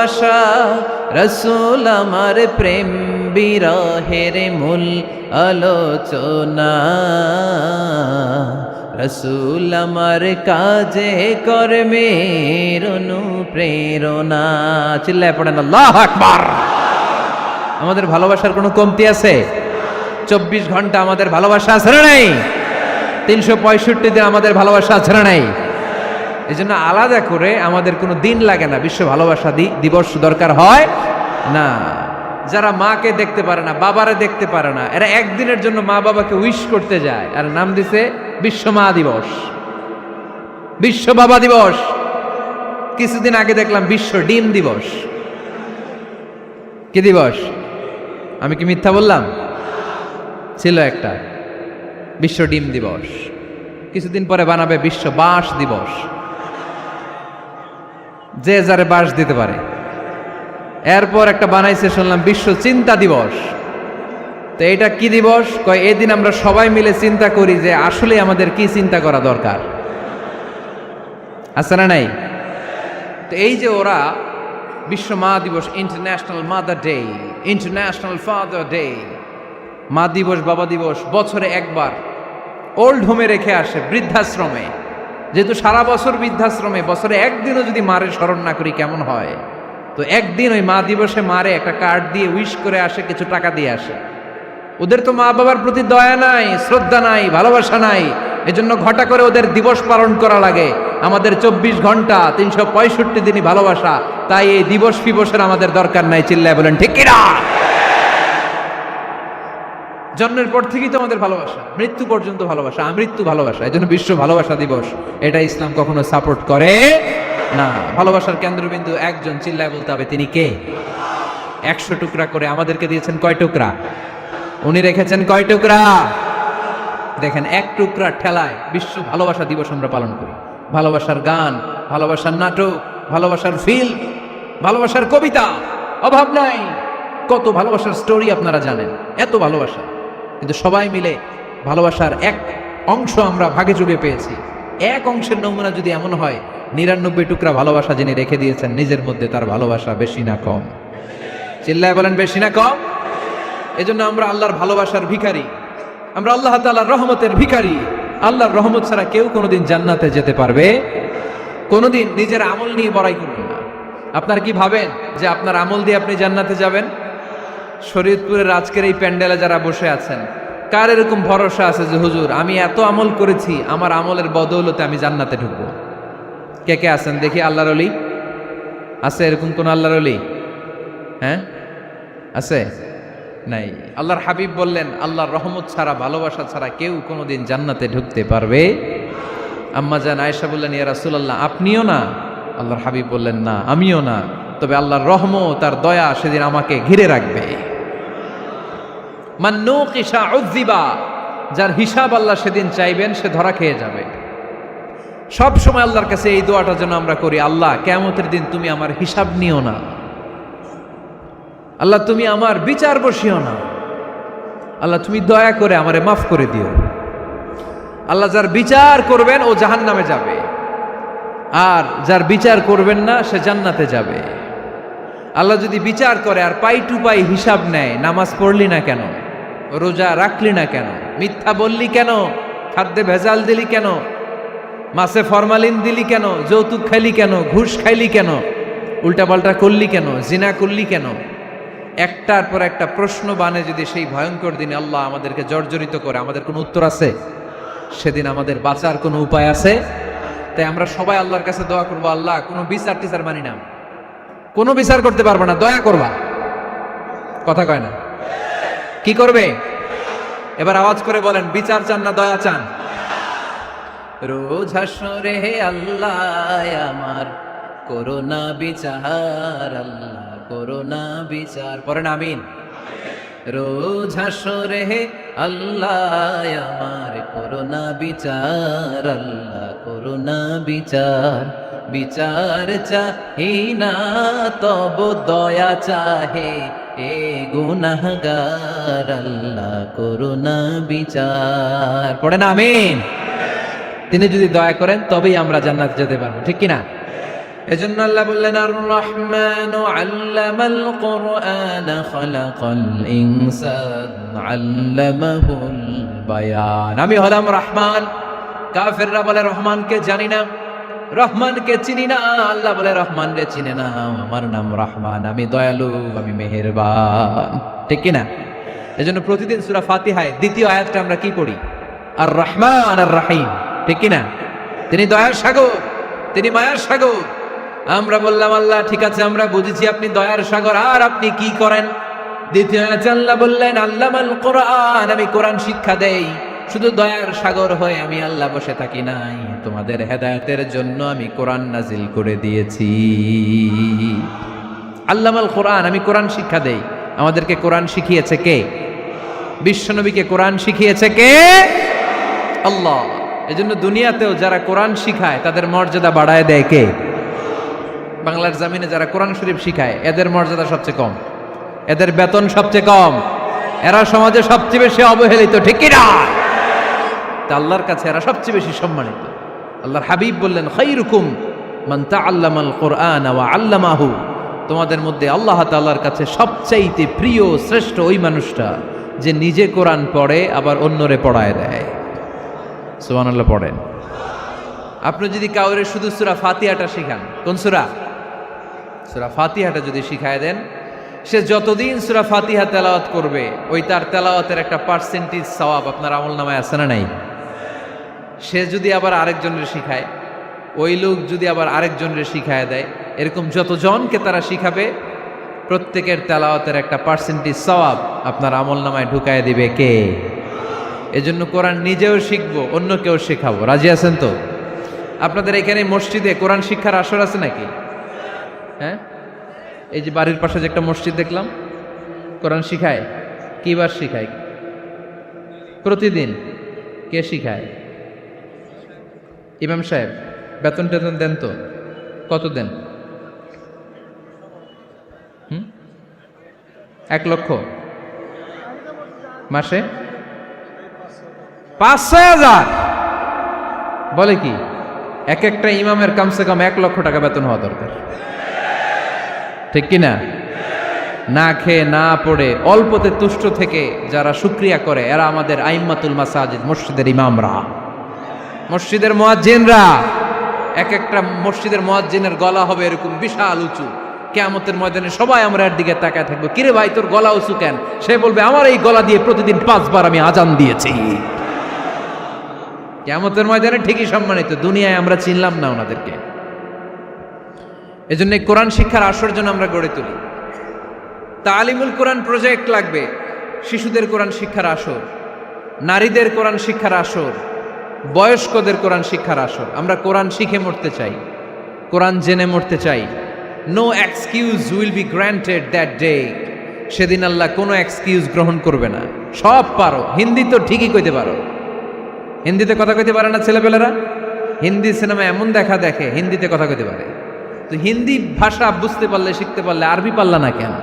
আশা, রাসূল আমার প্রেম বিরহের মূল আলোচনা, রাসূল আমার কাজে কর্মের অনুপ্রেরণা। চিল্লায় পড়েন আল্লাহু আকবার। আমাদের ভালোবাসার কোনো কমতি আছে? 24 ঘন্টা আমাদের ভালোবাসা আছে না নাই? 365 দিন আমাদের ভালোবাসা আছে না নাই? এই জন্য আলাদা করে আমাদের কোনো দিন লাগে না, বিশ্ব ভালোবাসা দিবস দরকার হয় না। যারা মাকে দেখতে পারে না, বাবারে দেখতে পারে না, এরা একদিনের জন্য মা বাবাকে উইশ করতে যায়, আর নাম দিছে বিশ্ব মা দিবস, বিশ্ব বাবা দিবস। কিছুদিন আগে দেখলাম বিশ্ব ডিম দিবস। কি দিবস? আমি কি মিথ্যা বললাম? ছিল একটা বিশ্ব ডিম দিবস। কিছুদিন পরে বানাবে বিশ্ব বাঁশ দিবস, যে যারে বাঁশ দিতে পারে। এরপর একটা বানাইছে শুনলাম বিশ্ব চিন্তা দিবস। তো এটা কি দিবস? কয় এই দিন আমরা সবাই মিলে চিন্তা করি যে আসলে আমাদের কি চিন্তা করা দরকার, আছে না নাই? তো এই যে ওরা বিশ্ব মা দিবস, international mother day, international father day, মা দিবস, বাবা দিবস বছরে একবার ওল্ড হোমে রেখে আসে, বৃদ্ধাশ্রমে। যেহেতু সারা বছর বৃদ্ধাশ্রমে, বছরে একদিনও যদি মারে স্মরণ না করি কেমন হয়? তো একদিন ওই মা দিবসে মারে একটা কার্ড দিয়ে উইশ করে আসে, কিছু টাকা দিয়ে আসে। ওদের তো মা বাবার প্রতি দয়া নাই, শ্রদ্ধা নাই, ভালোবাসা নাই, এজন্য ঘটা করে ওদের দিবস পালন করা লাগে। আমাদের 24 ঘন্টা 365 দিনই ভালোবাসা, তাই এই দিবস ফিবসের আমাদের দরকার নাই। চিল্লায় বলেন ঠিক কিনা? জন্মের পর থেকেই তো আমাদের ভালোবাসা, মৃত্যু পর্যন্ত ভালোবাসা, আমৃত্যু ভালোবাসা। এই জন্য বিশ্ব ভালোবাসা দিবস, এটা ইসলাম কখনো সাপোর্ট করে না। ভালোবাসার কেন্দ্রবিন্দু একজন, চিল্লায় বলতে হবে তিনি কে? 100 টুকরা করে আমাদেরকে দিয়েছেন কয় টুকরা? উনি রেখেছেন কয় টুকরা? দেখেন, এক টুকরা ঠেলায় বিশ্ব ভালোবাসা দিবস আমরা পালন করি। ভালোবাসার গান, ভালোবাসার নাটক, ভালোবাসার ফিল্ম, ভালোবাসার কবিতা, অভাব নাই। কত ভালোবাসার স্টোরি আপনারা জানেন, এত ভালোবাসা। কিন্তু সবাই মিলে ভালোবাসার এক অংশ আমরা ভাগে চুগে পেয়েছি। এক অংশের নমুনা যদি এমন হয়, 99 টুকরা ভালোবাসা যিনি রেখে দিয়েছেন নিজের মধ্যে, তার ভালোবাসা বেশি না কম? চিল্লায় বলেন বেশি না কম? এজন্য আমরা আল্লাহর ভালোবাসার ভিখারি, আমরা আল্লাহ তাআলার রহমতের ভিখারি। আল্লাহর রহমত ছাড়া কেউ কোনোদিন জান্নাতে যেতে পারবে? কোনোদিন নিজের আমল নিয়ে বড়াই করবেন না। আপনার কি ভাবেন যে আপনার আমল দিয়ে আপনি জান্নাতে যাবেন? শরীয়তপুরের আজকের এই প্যান্ডেলে যারা বসে আছেন, কার এরকম ভরসা আছে যে হুজুর আমি এত আমল করেছি, আমার আমলের বদৌলতে আমি জান্নাতে ঢুকবো? কে কে আছেন দেখি? আল্লাহর ওলি আছে? এরকম কোন আল্লাহর ওলি? হ্যাঁ আছে? নাই। আল্লাহর হাবিব বললেন, আল্লাহর রহমত ছাড়া, ভালোবাসা ছাড়া কেউ কোনোদিন জান্নাতে ঢুকতে পারবে? আম্মা জান আয়েশা বললেন, ইয়া রাসূলুল্লাহ আপনিও না? আল্লাহর হাবিব বললেন, না আমিও না, তবে আল্লাহর রহমত আর দয়া সেদিন আমাকে ঘিরে রাখবে। মান নুকিশা উযিবা, যার হিসাব আল্লাহ সেদিন চাইবেন সে ধরা খেয়ে যাবে। সব সময় আল্লাহর কাছে এই দোয়াটা যেন আমরা করি, আল্লাহ কিয়ামতের দিন তুমি আমার হিসাব নিও না, আল্লাহ তুমি আমার বিচার বসিও না, আল্লাহ তুমি দয়া করে আমারে মাফ করে দিও। আল্লাহ যার বিচার করবেন ও জাহান্নামে যাবে, আর যার বিচার করবেন না সে জান্নাতে যাবে। আল্লাহ যদি বিচার করে আর পাই টু পাই হিসাব নেয়, নামাজ পড়লি না কেন, রোজা রাখলি না কেন, মিথ্যা বললি কেন, খাদ্যে ভেজাল দিলি কেন, মাছে ফরমালিন দিলি কেন, যৌতুক খাইলি কেন, ঘুষ খাইলি কেন, উল্টাপাল্টা করলি কেন, জিনা করলি কেন, একটার পর একটা প্রশ্ন বানে যদি সেই ভয়ঙ্কর দিনে আল্লাহ আমাদেরকে জর্জরিত করে, আমাদের কোনো উত্তর আছে? সেদিন আমাদের বাঁচার কোনো উপায় আছে? তাই আমরা সবাই আল্লাহর কাছে দোয়া করবো, আল্লাহ কোনো বিচার টিচার মানি না, কোনো বিচার করতে পারবো না, দয়া করবা। কথা কয় না? কি করবে? এবার আওয়াজ করে বলেন, বিচার চান না দয়া চান? রোজ হাসরে হে আল্লাহ আমার করোনা বিচার, আল্লাহ করোনা বিচার, পড়েন আমিন। রোজ হাসরে হে আল্লাহ আমার করোনা বিচার, আল্লাহ করোনা বিচার। বিচার চাহি না তব দয়া চাহে এ গুনাহগার, আল্লাহ করোনা বিচার, পড়েন আমিন। তিনি যদি দয়া করেন তবেই আমরা জান্নাতে যেতে পারবো, ঠিক কিনা? এজন্য আল্লাহ বললেন, আর রহমানু আল্লামাল কুরআন খালাকাল ইনসান আল্লামাহুল বায়ান। আমি হলাম রহমান। কাফেররা বলে রহমানকে জানি না, রহমানকে চিনি না। আল্লাহ বলে রহমানকে চিনে না, আমার নাম রহমান, আমি দয়ালু, আমি মেহেরবান, ঠিক কিনা? এজন্য প্রতিদিন সূরা ফাতিহায় দ্বিতীয় আয়াতটা আমরা কি পড়ি? আর রহমান আর রহিম, ঠিক কিনা? তিনি দয়ার সাগর, তিনি মায়ার সাগর। আমরা বললাম আল্লাহ ঠিক আছে, আমরা বুঝেছি আপনি দয়ার সাগর, আর আপনি কি করেন? দ্বিতীয় আয়াতে আল্লাহ বললেন, আল্লামাল কোরআন, আমি কোরআন শিক্ষা দেই। শুধু দয়ার সাগর হয়ে আমি আল্লাহ বসে থাকি নাই, তোমাদের হেদায়েতের জন্য আমি কোরআন নাজিল করে দিয়েছি। আল্লামাল কোরআন, আমি কোরআন শিক্ষা দেই। আমাদেরকে কোরআন শিখিয়েছে কে? বিশ্বনবীকে কোরআন শিখিয়েছে কে? আল্লাহ। এজন্য দুনিয়াতেও যারা কোরআন শিখায় তাদের মর্যাদা বাড়ায় দেয় কে? বাংলার জমিনে যারা কোরআন শরীফ শিখায় এদের মর্যাদা সবচেয়ে কম, এদের বেতন সবচেয়ে কম, এরা সমাজে সবচেয়ে বেশি অবহেলিত, ঠিক কি না? তা আল্লাহর কাছে এরা সবচেয়ে বেশি সম্মানিত। আল্লাহর হাবিব বললেন, খায়রুকুম মান তাআল্লামাল কুরআন ওয়া আল্লামাহু, তোমাদের মধ্যে আল্লাহ তাআলার কাছে সবচাইতে প্রিয় শ্রেষ্ঠ ওই মানুষটা যে নিজে কোরআন পড়ে আবার অন্যরে পড়ায় দেয়। সুবহানাল্লাহ পড়েন। আপনি যদি কাউরে শুধু সূরা ফাতিহাটা শিখান, কোন সূরা? সূরা ফাতিহাটা যদি শিখায় দেন, সে যতদিন সূরা ফাতিহা তেলাওয়াত করবে ওই তার তেলাওয়াতের একটা পার্সেন্টেজ সওয়াব আপনার আমলনামায় আছে না নাই? সে যদি আবার আরেকজনের শিখায়, ওই লোক যদি আবার আরেকজনের শিখায় দেয়, এরকম যতজনকে তারা শিখাবে প্রত্যেকের তেলাওয়াতের একটা পার্সেন্টেজ সওয়াব আপনার আমলনামায় ঢুকায় দিবে কে? এজন্য কোরআন নিজেও শিখবো, অন্যকেও শেখাবো। রাজি আছেন তো? আপনাদের এখানে মসজিদে কোরআন শিক্ষার আসর আছে নাকি? হ্যাঁ, এই যে বাড়ির পাশে যে একটা মসজিদ দেখলাম, কোরআন শিখায়। কিবার শিখায়? প্রতিদিন। কে শিখায়? ইমাম সাহেব। বেতন টেতন দেন তো? কত দেন? 1 লক্ষ মাসে? 5-6 হাজার? বলে কি? এক একটা ইমামের কমসে কম 1 লক্ষ টাকা বেতন হওয়া দরকার, ঠিক কিনা? না খেয়ে না পড়ে অল্পতে তুষ্ট থেকে যারা শুকরিয়া করে এরা আমাদের আইম্মাতুল মাসাজিদ, মসজিদের ইমামরা, মসজিদের মুয়াজ্জিনরা। এক একটা মসজিদের মুয়াজ্জিনের গলা হবে এরকম বিশাল উঁচু, কিয়ামতের ময়দানে সবাই আমরা এর দিকে তাকায় থাকবো, কিরে ভাই তোর গলা উঁচু কেন? সে বলবে, আমার এই গলা দিয়ে প্রতিদিন 5 বার আমি আজান দিয়েছি। কিয়ামতের ময়দানে ঠিকই সম্মানিত, দুনিয়ায় আমরা চিনলাম না ওনাদেরকে। এজন্য কোরআন শিক্ষার আসর জন্য আমরা গড়ে তুলি। তালিমুল কোরআন প্রজেক্ট লাগবে, শিশুদের কোরআন শিক্ষার আসর, নারীদের কোরআন শিক্ষার আসর, বয়স্কদের কোরআন শিক্ষার আসর। আমরা কোরআন শিখে মরতে চাই, কোরআন জেনে মরতে চাই। No excuse will be granted that day. সেদিন আল্লাহ কোনো এক্সকিউজ গ্রহণ করবে না। সব পারো, হিন্দি তো ঠিকই কইতে পারো, হিন্দিতে কথা কইতে পারে না ছেলেপেলেরা? হিন্দি সিনেমা এমন দেখা দেখে হিন্দিতে কথা কইতে পারে। তো হিন্দি ভাষা বুঝতে পারলে, শিখতে পারলে আরবি পারলা না কেন?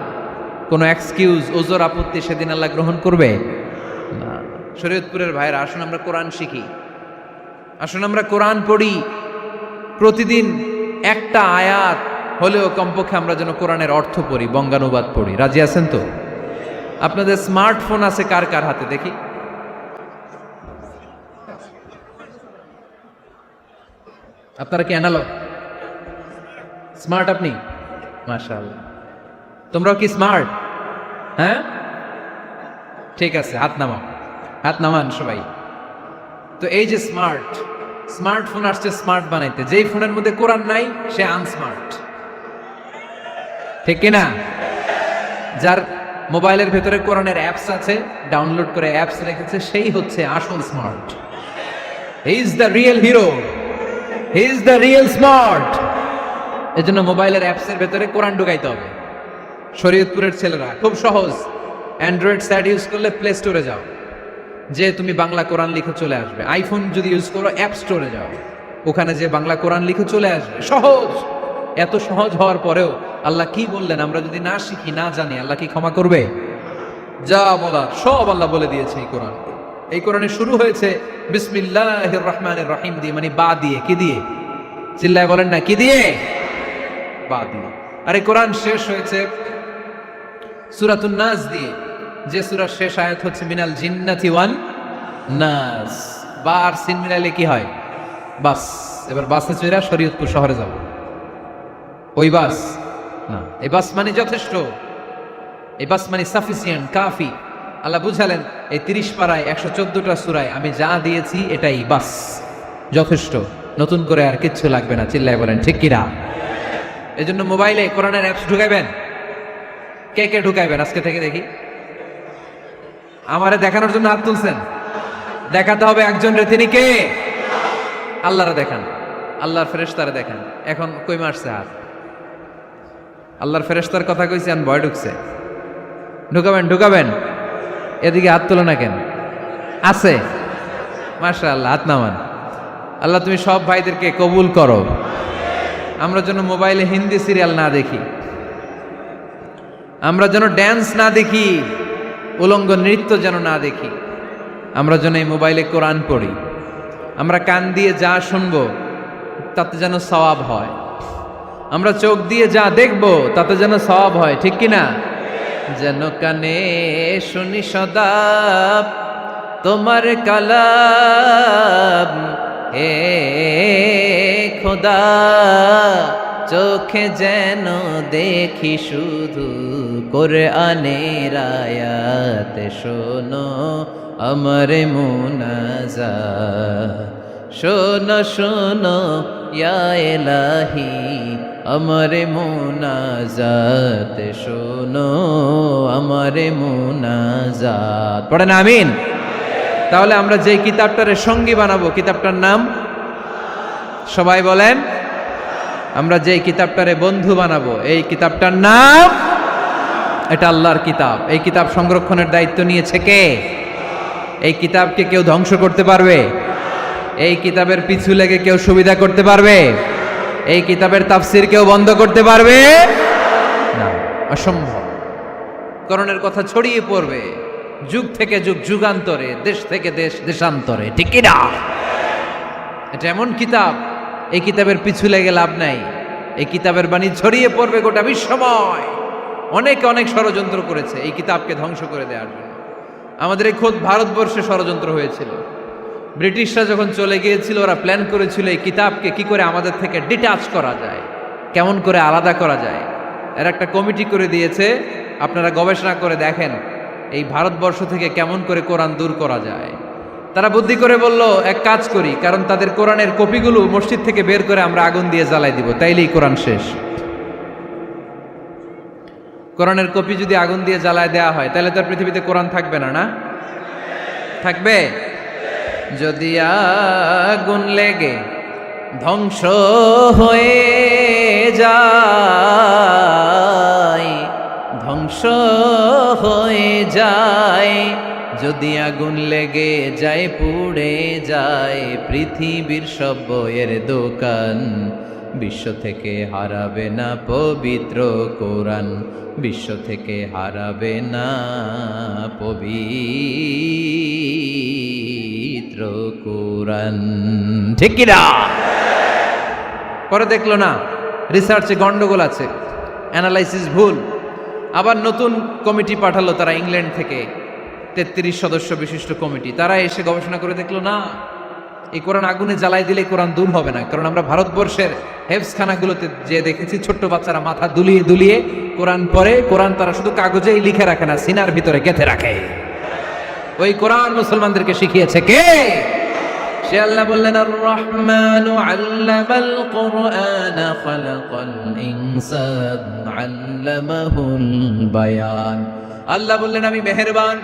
কোনো এক্সকিউজ, ওজর, আপত্তি সেদিন আল্লাহ গ্রহণ করবে? শরীয়তপুরের ভাইরা, আসুন আমরা কোরআন শিখি, আসুন আমরা কোরআন পড়ি। প্রতিদিন একটা আয়াত হলেও কমপক্ষে আমরা যেন কোরআনের অর্থ পড়ি, বঙ্গানুবাদ পড়ি। রাজি আছেন তো? আপনাদের স্মার্টফোন আছে কার কার হাতে দেখি? আপনারা কি অ্যানালগ? স্মার্ট আপনি? মাশাআল্লাহ। তোমরাও কি স্মার্ট? হ্যাঁ, ঠিক আছে, হাত নামাও, হাত নামান সবাই। তো এই যে স্মার্টফোন আসছে স্মার্ট বানাইতে, যেই ফোনের মধ্যে কোরআন নাই সে আনস্মার্ট, ঠিক কিনা? যার মোবাইলের ভেতরে কোরআনের অ্যাপস আছে, ডাউনলোড করে অ্যাপস রেখেছে, সেই হচ্ছে আসল smart. He is the real hero, he is the real smart. এজন্য মোবাইলের অ্যাপসের ভেতরে কোরআন ঢুকাইতে হবে। শরীয়তপুরের ছেলেরা খুব সহজ, অ্যান্ড্রয়েড সেট ইউজ করলে প্লে স্টোরে যাও, যে তুমি বাংলা কোরআন লিখে চলে আসবে। আইফোন যদি ইউজ করো অ্যাপ স্টোরে যাও, ওখানে যে বাংলা কোরআন লিখে চলে আসবে। সহজ। এত সহজ হওয়ার পরেও আল্লাহ কি বললেন আমরা যদি না শিখি, না জানি, আল্লাহ কি ক্ষমা করবে? যা বলার সব আল্লাহ বলে দিয়েছে এই কোরআন। এই কোরআনে শুরু হয়েছে বিসমিল্লাহির রহমানির রহিম দিয়ে, মানে বা দিয়ে। কি দিয়ে? চিল্লায় বলেন না, কি দিয়ে? বা দিয়ে। আর এই কোরআন শেষ হয়েছে সূরাতুন নাস দিয়ে, যে সূরার শেষ আয়াত হচ্ছে মিনাল জিন্নাতি ওয়ান নাস। বা আর সিন মিলাইলে কি হয়? বাস। এবার বাসে চড়া শরীয়তপুর শহরে যাব। ওই বাস না, এই বাস মানে যথেষ্ট, এই বাস মানে সাফিসিয়েন্ট, কাফি। আল্লাহ বুঝালেন এই 30 পারায় 114টা সূরায় আমি যা দিয়েছি এটাই বাস, যথেষ্ট, নতুন করে আর কিচ্ছু লাগবে না। চিল্লায় বলেন ঠিক কিনা? এজন্য মোবাইলে কোরআনের অ্যাপস ঢুকাইবেন। কে কে ঢুকাইবেন আজকে থেকে দেখি? আমারে দেখানোর জন্য হাত তুলছেন? দেখাতে হবে একজন রে, তিনি কে? আল্লাহরে দেখান, আল্লাহর ফেরেশতারে দেখান। এখন কই মারছে হাত? আল্লাহর ফেরেশতার কথা কইছি, আন ভয় ঢুকছে। ঢুকাবেন ঢুকাবেন, এদিকে হাত তোলো না কেন? আছে? মাশাআল্লাহ, হাত নামান। আল্লাহ তুমি সব ভাইদেরকে কবুল করো। আমরা যেন মোবাইলে হিন্দি সিরিয়াল না দেখি, আমরা যেন ড্যান্স না দেখি, উলঙ্গ নৃত্য যেন না দেখি। আমরা যেন এই মোবাইলে কোরআন পড়ি। আমরা কান দিয়ে যা শুনবো তাতে যেন সওয়াব হয়। আমরা চোখ দিয়ে যা দেখবো তাতে যেন সওয়াব হয়, ঠিক কিনা? যেন কানে শুনি সদা তোমার কালাম, হে খোদা চোখে যেন দেখি শুধু কোরআনের আয়াত। শোনো আমার মুনাজাত, শোনো শোনো ইয়া ইলাহি আমার মুনাজাত, শোনো আমার মুনাজাত। পড়েন আমিন। তাহলে আমরা যে কিতাবটারে সঙ্গী বানাবো, কিতাবটার নাম সবাই বলেন। আমরা যে কিতাবটারে বন্ধু বানাবো, এই কিতাবটার নাম, এটা আল্লাহর কিতাব। এই কিতাব সংরক্ষণের দায়িত্ব নিয়েছে কে? এই কিতাবকে কেউ ধ্বংস করতে পারবে? এই কিতাবের পিছু লেগে কেউ সুবিধা করতে পারবে? এই কিতাবের তাফসির কেউ বন্ধ করতে পারবে না, অসম্ভব। করণের কথা ছড়িয়ে পড়বে যুগ থেকে যুগ, যুগান্তরে, দেশ থেকে দেশ, দেশান্তরে, ঠিক কি না? এটা এমন কিতাব, এই কিতাবের পিছু লেগে লাভ নাই। এই কিতাবের বাণী ছড়িয়ে পড়বে গোটা বিশ্বময়। অনেকে অনেক ষড়যন্ত্র করেছে এই কিতাবকে ধ্বংস করে দেওয়ার জন্য। আমাদের এই খোদ ভারতবর্ষে ষড়যন্ত্র হয়েছিল। ব্রিটিশরা যখন চলে গিয়েছিল, ওরা প্ল্যান করেছিল এই কিতাবকে কি করে আমাদের থেকে ডিটাচ করা যায়, কেমন করে আলাদা করা যায়। এর একটা কমিটি করে দিয়েছে, আপনারা গবেষণা করে দেখেন এই ভারতবর্ষ থেকে কেমন করে কোরআন দূর করা যায়। তারা বুদ্ধি করে বলল, এক কাজ করি, কারণ তাদের কোরআনের কপিগুলো মসজিদ থেকে বের করে আমরা আগুন দিয়ে জ্বালাই দিব, তাইলেই কোরআন শেষ। কোরআনের কপি যদি আগুন দিয়ে জ্বালায় দেওয়া হয়, তাহলে তার পৃথিবীতে কোরআন থাকবে না? না থাকবে? যদি আগুন লেগে ধ্বংস হয়ে যায়, ধ্বংস হয়ে যায়, যদি আগুন লেগে যায়, পুড়ে যায় পৃথিবীর সব বইয়ের দোকান, বিশ্ব থেকে হারাবে না পবিত্র কোরআন, বিশ্ব থেকে হারাবে না পবিত্র কোরআন, ঠিক কি না? পরে দেখলো না রিসার্চে গন্ডগোল আছে, অ্যানালাইসিস ভুল, আবার নতুন কমিটি পাঠালো তারা ইংল্যান্ড থেকে, 33 সদস্য বিশিষ্ট কমিটি। তারা এসে গবেষণা করে দেখলো না, এই কোরআন আগুনে জ্বালাই দিলে কোরআন দূর হবে না। কারণ আমরা ভারতবর্ষের হেফসখানাগুলোতে যে দেখেছি ছোট্ট বাচ্চারা মাথা দুলিয়ে দুলিয়ে কোরআন পড়ে, কোরআন তারা শুধু কাগজেই লিখে রাখে না, সিনার ভিতরে গেঁথে রাখে। ওই কোরআন মুসলমানদেরকে শিখিয়েছে কে? সে আল্লাহ বললেন, আর রহমানু আল্লামাল কুরআন খালাকাল ইনসান আল্লামাহুল বায়ান। আল্লাহ বললেন আমি মেহেরবান,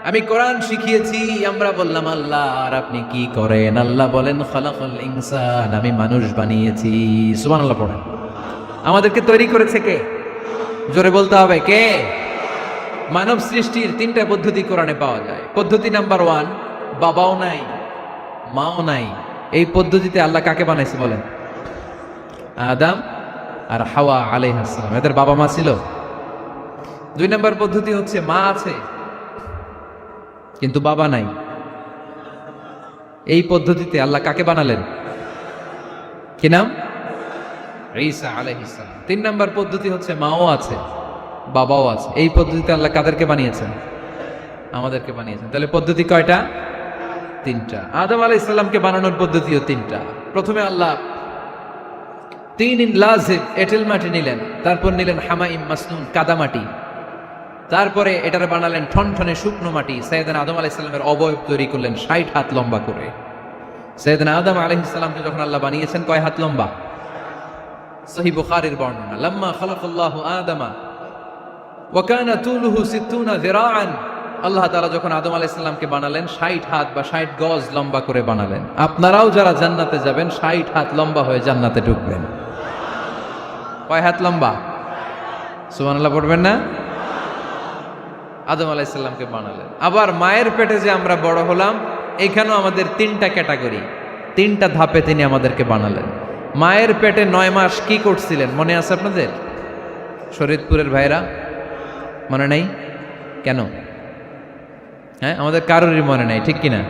আমি কোরআন শিখিয়েছি। আমরা বললাম আল্লাহ আর আপনি কি করেন? আল্লাহ বলেন খালাকাল ইনসান, আমি মানুষ বানিয়েছি। সুবহানাল্লাহ পড়েন। আমাদেরকে তৈরি করেছে কে? জোরে বলতে হবে কে? মানব সৃষ্টির 3টা পদ্ধতি কোরআনে পাওয়া যায়। পদ্ধতি নাম্বার 1, বাবাও নাই মাও নাই। এই পদ্ধতিতে আল্লাহ কাকে বানাইছে বলেন? আদম আর হাওয়া আলাইহিস সালাম, এদের বাবা মা ছিল। 2 নম্বর পদ্ধতি হচ্ছে মা আছে কিন্তু বাবা নাই। এই পদ্ধতিতে আল্লাহ কাকে বানালেন? কি নাম? ঈসা আলাইহিস সালাম। 3 নম্বর পদ্ধতি হচ্ছে মাও আছে বাবাও আছে। এই পদ্ধতিতে আল্লাহ কাদেরকে বানিয়েছেন? আমাদেরকে বানিয়েছেন। তাহলে পদ্ধতি কয়টা? 3টা। আদম আলাইহিস সালামকে বানানোর পদ্ধতিও 3টা। প্রথমে আল্লাহ 3 লাজিম এঁটেল মাটি নিলেন, তারপর নিলেন হামাইম মাসনুন কাদামাটি, তারপরে এটারে বানালেন ঠনঠনে শুকনো মাটি। সাইয়েদনা আদম আলাইহিস সালামের অবয়ব তৈরি করলেন 60 হাত লম্বা করে। সাইয়েদনা আদম আলাইহিস সালামকে যখন আল্লাহ বানিয়েছেন কয় হাত লম্বা? সহিহ বুখারীর বর্ণনা, লাম্মা খালাকাল্লাহু আদামা ওয়া কানা তুলুহু 60 যিরাআন। আল্লাহ তাআলা যখন আদম আলাইহিস সালামকে বানালেন 60 হাত বা 60 গজ লম্বা করে বানালেন। আপনারাও যারা জান্নাতে যাবেন 60 হাত লম্বা হয়ে জান্নাতে ঢুকবেন। কয় হাত লম্বা? সুবহানাল্লাহ পড়বেন না? আদম আলাইহিস সালামকে বানালেন। আবার মায়ের পেটে যে আমরা বড় হলাম, এখানেও আমাদের 3টা ক্যাটাগরি, 3টা ধাপে তিনি আমাদেরকে বানালেন। মায়ের পেটে 9 মাস কি করছিলেন মনে আছে আপনাদের? শরীয়তপুরের ভাইরা মনে নাই কেন? হ্যাঁ, আমাদের কারোরই মনে নাই, ঠিক কিনা?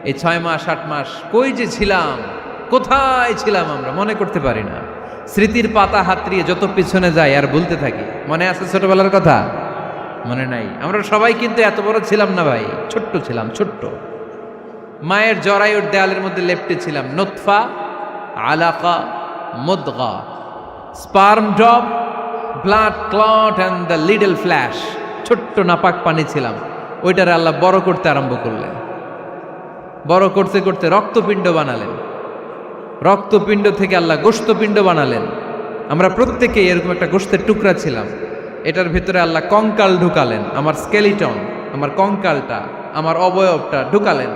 এই 6 মাস 8 মাস কই যে ছিলাম, কোথায় ছিলাম আমরা মনে করতে পারি না। স্মৃতির পাতা হাতড়িয়ে যত পিছনে যাই আর ভুলতে থাকি। মনে আছে ছোটবেলার কথা? মনে নাই। আমরা সবাই কিন্তু এত বড় ছিলাম না ভাই, ছোট্ট ছিলাম, ছোট্ট। মায়ের জরায়ুর দেয়ালের মধ্যে লেপ্টে ছিলাম। নুতফা, আলাকা, মুদগা, sperm drop, blood clot and the little flesh. ছোট্ট নাপাক পানি ছিলাম। ওইটারে আল্লাহ বড় করতে আরম্ভ করলেন। বড় করতে করতে রক্তপিণ্ড বানালেন। রক্তপিণ্ড থেকে আল্লাহ গোশতপিণ্ড বানালেন। আমরা প্রত্যেকে এরকম একটা গোশতের টুকরা ছিলাম। এটার ভিতরে আল্লাহ কঙ্কাল ঢুকালেন, আমার স্কেলিটন, আমার কঙ্কালটা, আমার অবয়বটা ঢুকালেন।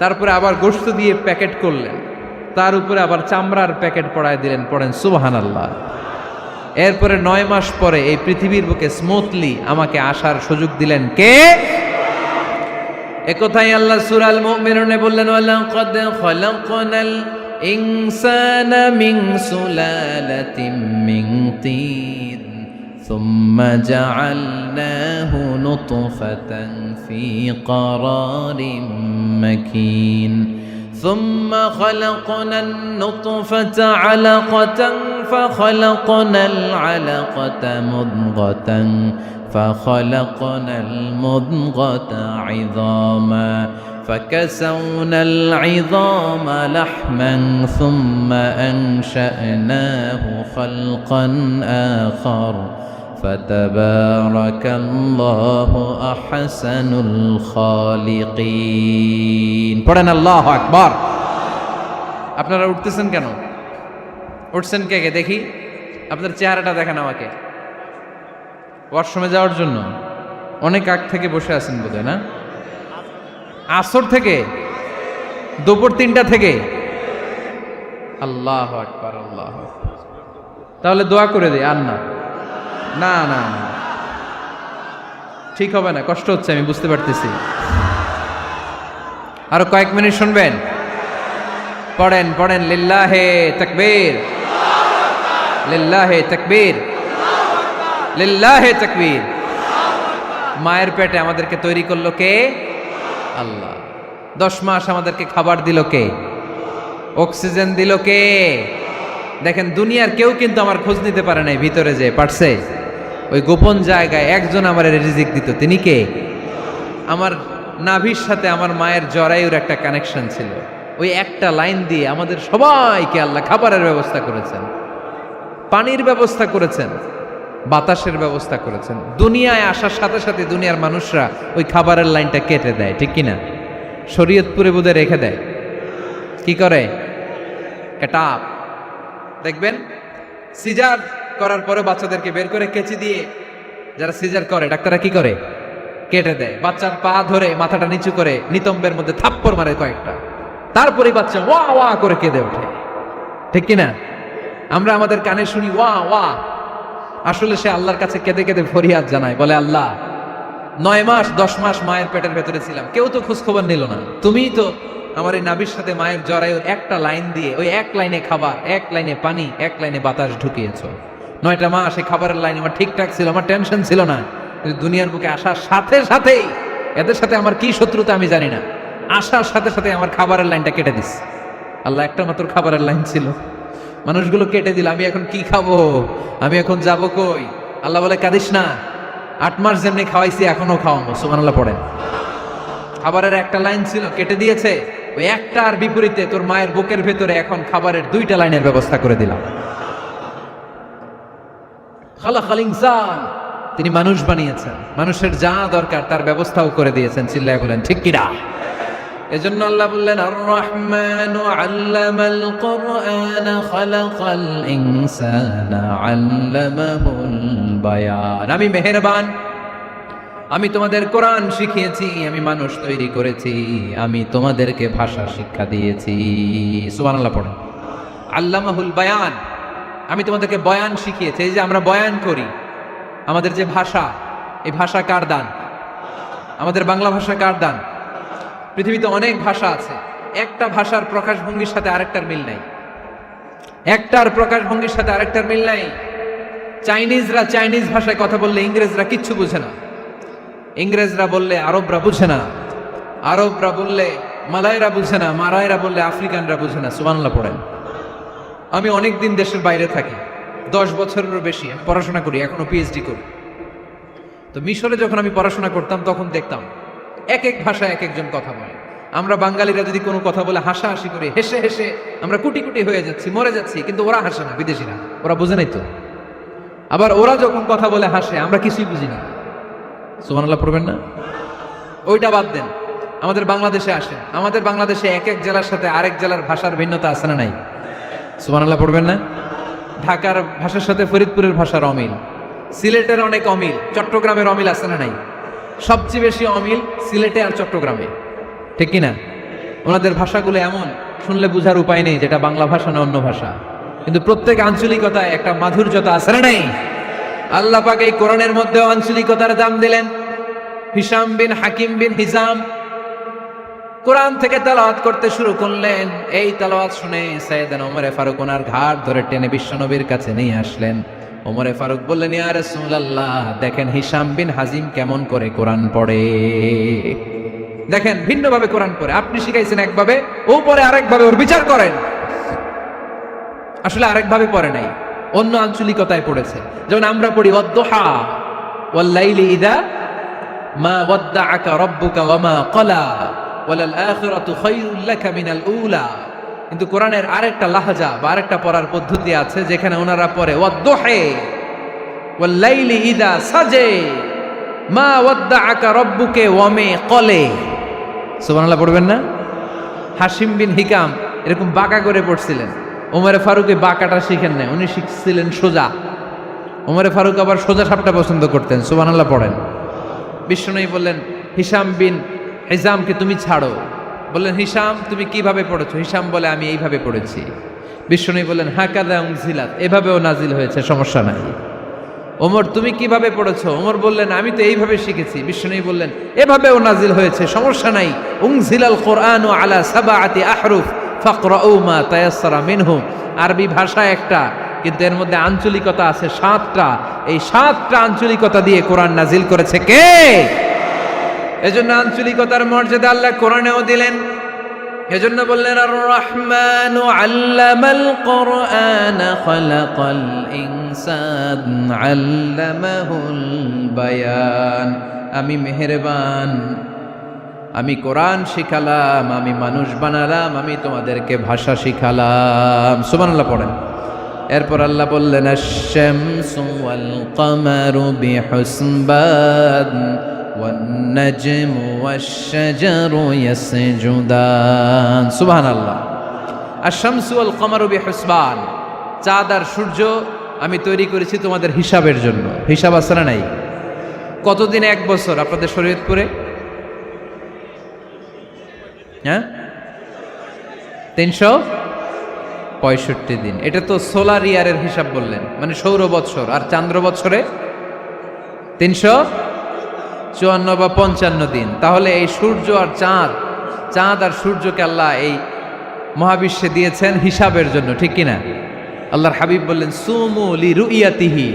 তারপরে আবার গোশত দিয়ে প্যাকেট করলেন, তার উপরে আবার চামড়ার প্যাকেট পড়ায় দিলেন। পড়েন সুবহানাল্লাহ। এরপরে 9 মাস পরে এই পৃথিবীর বুকে স্মুথলি আমাকে আসার সুযোগ দিলেন কে? একথাই আল্লাহ সূরা আল মুমিনুনে বললেন, ওয়ালাকাদ খালাকনাল ইনসানা মিন সুলালাতিন মিন তিন সুম্মা জাআলনাহু নুতফাতান ফি ক্বারারিন মাকিন ثم خلقنا النطفة علقة فخلقنا العلقة مضغة فخلقنا المضغة عظاما فكسونا العظام لحما ثم أنشأناه خلقا آخر فتبارك الله أحسن الخالقين পড়েন আল্লাহু আকবার। আপনারা উঠতেছেন কেন? উঠছেন কে কে দেখি? আপনার চেহারাটা দেখেন আমাকে। ওয়াশরুমে যাওয়ার জন্য অনেক আগ থেকে বসে আছেন বোধহয়, না? আসর থেকে, দুপুর 3টা থেকে। আল্লাহু আকবার, আল্লাহু আকবার। তাহলে দোয়া করে দিই। আর না না না না, ঠিক হবে না, কষ্ট হচ্ছে, আমি বুঝতে পারতেছি। আরো কয়েক মিনিট শুনবেন? পড়েন পড়েন, লিল্লাহে তাকবীর, লিল্লাহে তাকবীর, লিল্লাহে তাকবীর। মায়ের পেটে আমাদেরকে তৈরি করলো কে? আল্লাহ। 10 মাস আমাদেরকে খাবার দিল কে? অক্সিজেন দিল কে? দেখেন দুনিয়ার কেউ কিন্তু আমার খোঁজ নিতে পারে নাই, ভিতরে যে পারছে ওই গোপন জায়গায় একজন আমার রিজিক দিত। তিনি কে? আমার নাভির সাথে আমার মায়ের জরায়ুর একটা কানেকশন ছিল। ওই একটা লাইন দিয়ে আমাদের সবাইকে আল্লাহ খাবারের ব্যবস্থা করেছেন, পানির ব্যবস্থা করেছেন, বাতাসের ব্যবস্থা করেছেন। দুনিয়ায় আসার সাথে সাথে দুনিয়ার মানুষরা ওই খাবারের লাইনটা কেটে দেয়, ঠিক কিনা? শরীয়তপুরে বোধহয় রেখে দেয়। কি করে? কাটাপ। দেখবেন সিজার করার পরে বাচ্চাদেরকে বের করে কেচি দিয়ে যারা সিজার করে ডাক্তাররা কি করে? কেটে দেয়। বাচ্চার পা ধরে মাথাটা নিচু করে নিতম্বের মধ্যে থাপ্পড় মারে কয়েকটা, তারপরে বাচ্চা ওয়া ওয়া করে কেঁদে ওঠে, ঠিক কিনা? আমরা আমাদের কানে শুনি ওয়া ওয়া, আসলে সে আল্লাহর কাছে কেঁদে কেঁদে ফরিয়াদ জানায়, বলে আল্লাহ 9 মাস 10 মাস মায়ের পেটের ভেতরে ছিলাম, কেউ তো খোঁজ খবর নিল না, তুমিই তো আমার এই নাভির সাথে মায়ের জরায়ুর একটা লাইন দিয়ে ওই এক লাইনে খাবার, এক লাইনে পানি, এক লাইনে বাতাস ঢুকিয়েছো। 9টা মাস এই খাবারের লাইন আমার ঠিকঠাক ছিল, আমার টেনশন ছিল না। কিন্তু দুনিয়ার বুকে আসার সাথে সাথেই, এদের সাথে আমার কি শত্রুতা আমি জানি না, আসার সাথে সাথে আমার খাবারের লাইনটা কেটে দিস। আল্লাহ একটা মাত্র খাবারের লাইন ছিল, মানুষগুলো কেটে দিল। আমি এখন কি খাবো? আমি এখন যাব কই? আল্লাহ বলে কাঁদিস না, 8 মাস যেমনি খাওয়াইছি এখনো খাওয়াবো। সুবহানাল্লাহ পড়েন। খাবারের একটা লাইন ছিল, কেটে দিয়েছে। ওই একটার বিপরীতে তোর মায়ের বুকের ভেতরে এখন খাবারের 2টা লাইনের ব্যবস্থা করে দিলাম। খালাকাল ইনসান, তিনি মানুষ বানিয়েছেন, মানুষের যা দরকার তার ব্যবস্থাও করে দিয়েছেন। চিল্লায় বলেন ঠিক কিনা? এজন্য আল্লাহ বললেন আর রহমানু আল্লামাল কুরআনা খালাকাল ইনসানা আল্লামাহুল বায়ান। আমি মেহেরবান, আমি তোমাদের কোরআন শিখিয়েছি, আমি মানুষ তৈরি করেছি, আমি তোমাদেরকে ভাষা শিক্ষা দিয়েছি। সুবহানাল্লাহ পড়েন। আল্লামাহুল বায়ান, আমি তোমাদেরকে বয়ান শিখিয়েছি। এই যে আমরা বয়ান করি, আমাদের যে ভাষা, এই ভাষা কার দান? আমাদের বাংলা ভাষা কার দান? পৃথিবীতে অনেক ভাষা আছে, একটা ভাষার প্রকাশভঙ্গির সাথে আরেকটার মিল নাই, একটার প্রকাশভঙ্গির সাথে আরেকটার মিল নাই। চাইনিজরা চাইনিজ ভাষায় কথা বললে ইংরেজরা কিচ্ছু বুঝে না, ইংরেজরা বললে আরবরা বুঝে না, আরবরা বললে মালায়রা বুঝে না, মারায়রা বললে আফ্রিকানরা বুঝে না। সুবহানাল্লাহ পড়েন। আমি অনেকদিন দেশের বাইরে থাকি, 10 বছরেরও বেশি আমি পড়াশোনা করি, এখনো পিএইচডি করি। তো মিশরে যখন আমি পড়াশোনা করতাম তখন দেখতাম এক এক ভাষায় এক একজন কথা বলে। আমরা বাঙালিরা যদি কোনো কথা বলে হাসাহাসি করি, হেসে হেসে আমরা কুটি কুটি হয়ে যাচ্ছি, মরে যাচ্ছি, কিন্তু ওরা হাসে না, বিদেশিরা, ওরা বুঝে নাই তো। আবার ওরা যখন কথা বলে হাসে, আমরা কিছুই বুঝি না। সুবহানাল্লাহ পড়বেন না? ওইটা বাদ দেন, আমাদের বাংলাদেশে আসেন, আমাদের বাংলাদেশে এক এক জেলার সাথে আরেক জেলার ভাষার ভিন্নতা আছে না নাই? সুবহানাল্লাহ পড়বেন না? ঢাকার ভাষার সাথে ফরিদপুরের ভাষার অমিল, সিলেটের অনেক অমিল, চট্টগ্রামের অমিল আছে না নাই? সবচেয়ে বেশি অমিল সিলেটে আর চট্টগ্রামে, ঠিক কিনা? ওনাদের ভাষাগুলো এমন, শুনলে বুঝার উপায় নেই যেটা বাংলা ভাষা না অন্য ভাষা, কিন্তু প্রত্যেক আঞ্চলিকতায় একটা মাধুর্যতা আছে না নাই? আল্লাহ পাক এই কোরআনের মধ্যে আঞ্চলিকতার দাম দিলেন। হিশাম বিন হাকিম বিন হিজাম কোরআন থেকে তেলাওয়াত করতে শুরু করলেন। এই তেলাওয়াত শুনে সাইয়েদনা ওমরে ফারুক ওনার ঘাট ধরে টেনে বিশ্বনবীর কাছে নিয়ে আসলেন। ওমরে ফারুক বললেন, ইয়া রাসূলুল্লাহ, দেখেন হিশাম বিন হাজিম কেমন করে কোরআন পড়ে, দেখেন ভিন্নভাবে কোরআন পড়ে। আপনি শিখাইছেন একভাবে, ও পড়ে আরেকভাবে, ওর বিচার করেন। আসলে আরেকভাবে পড়ে নাই, অন্য আঞ্চলিকতায় পড়েছে। যেমন আমরা পড়ি ওয়াদ-দুহা ওয়াল-লাইলি ইযা মা ওয়াদ্দাআকা রাব্বুকা ওয়া মা ক্বালা ওয়ালাল আখিরাতু খায়রুল লাকা মিনাল উলা। কিন্তু কোরআনের আরেকটা লাহজা বা আরেকটা পড়ার পদ্ধতি আছে, যেখানে ওনারা পড়ে ওয়াদ-দুহা ওয়াল-লাইলি ইযা সাজা মা ওয়াদ্দাআকা রাব্বুকা ওয়া মা ক্বালা। সুবহানাল্লাহ পড়বেন না? হাশিম বিন হিকাম এরকম বাঁকা করে পড়ছিলেন। ওমরে ফারুক এই বাঁকাটা শিখেন না, উনি শিখছিলেন সোজা। ওমরে ফারুক আবার সোজা সাপটা পছন্দ করতেন। সুবহানাল্লাহ পড়েন। বিশ্বনবী বললেন, হিশাম বিন হিজামকে তুমি ছাড়ো। বললেন, হিশাম তুমি কিভাবে পড়েছো? হিশাম বলে, আমি এইভাবে পড়েছি। বিশ্বনবী বললেন, হাকাযা উনজিলাত, এভাবেও নাজিল হয়েছে, সমস্যা নাই। ওমর তুমি কিভাবে পড়েছো? ওমর বললেন, আমি তো এইভাবে শিখেছি। বিশ্বনবী বললেন, এভাবেও নাজিল হয়েছে, সমস্যা নাই। উনজিলাল কুরআনু আলা সাবআতি আহরুফ ফাকরাউ মা তায়াসসারা মিনহু। আরবি ভাষা একটা, কিন্তু এর মধ্যে আঞ্চলিকতা আছে 7টা। এই 7টা আঞ্চলিকতা দিয়ে কোরআন নাজিল করেছে কে? এজন্য আঞ্চলিকতার মর্যাদা আল্লাহ কোরআনেও দিলেন। এজন্য বললেন আর রহমানু আল্লামাল কোরআন খালাকাল ইনসান আল্লামাহুল বায়ান। আমি মেহেরবান, আমি কোরআন শিখালাম, আমি মানুষ বানালাম, আমি তোমাদেরকে ভাষা শিখালাম। সুবহানাল্লাহ পড়েন। এরপর আল্লাহ বললেন আশ-শামসু ওয়াল কামারু বিহুসবান ওয়ান নাজমু ওয়াশ-শাজারু ইয়াসজুদান। সুবহানাল্লাহ। আশ-শামসু ওয়াল কামারু বিহুসবান, চাঁদ আর সূর্য আমি তৈরি করেছি তোমাদের হিসাবের জন্য। হিসাব আছে না নাই? কতদিন এক বছর আপনাদের শরীয়তপুরে? হ্যাঁ, 365 দিন। এটা তো সোলার ইয়ারের হিসাব বললেন, মানে সৌর বৎসর। আর চান্দ্র বৎসরে 354 বা 55 দিন। তাহলে এই সূর্য আর চাঁদ আর সূর্যকে আল্লাহ এই মহাবিশ্বে দিয়েছেন হিসাবের জন্য, ঠিক কিনা? আল্লাহর হাবিব বললেন সুমু লিরুইয়াতিহি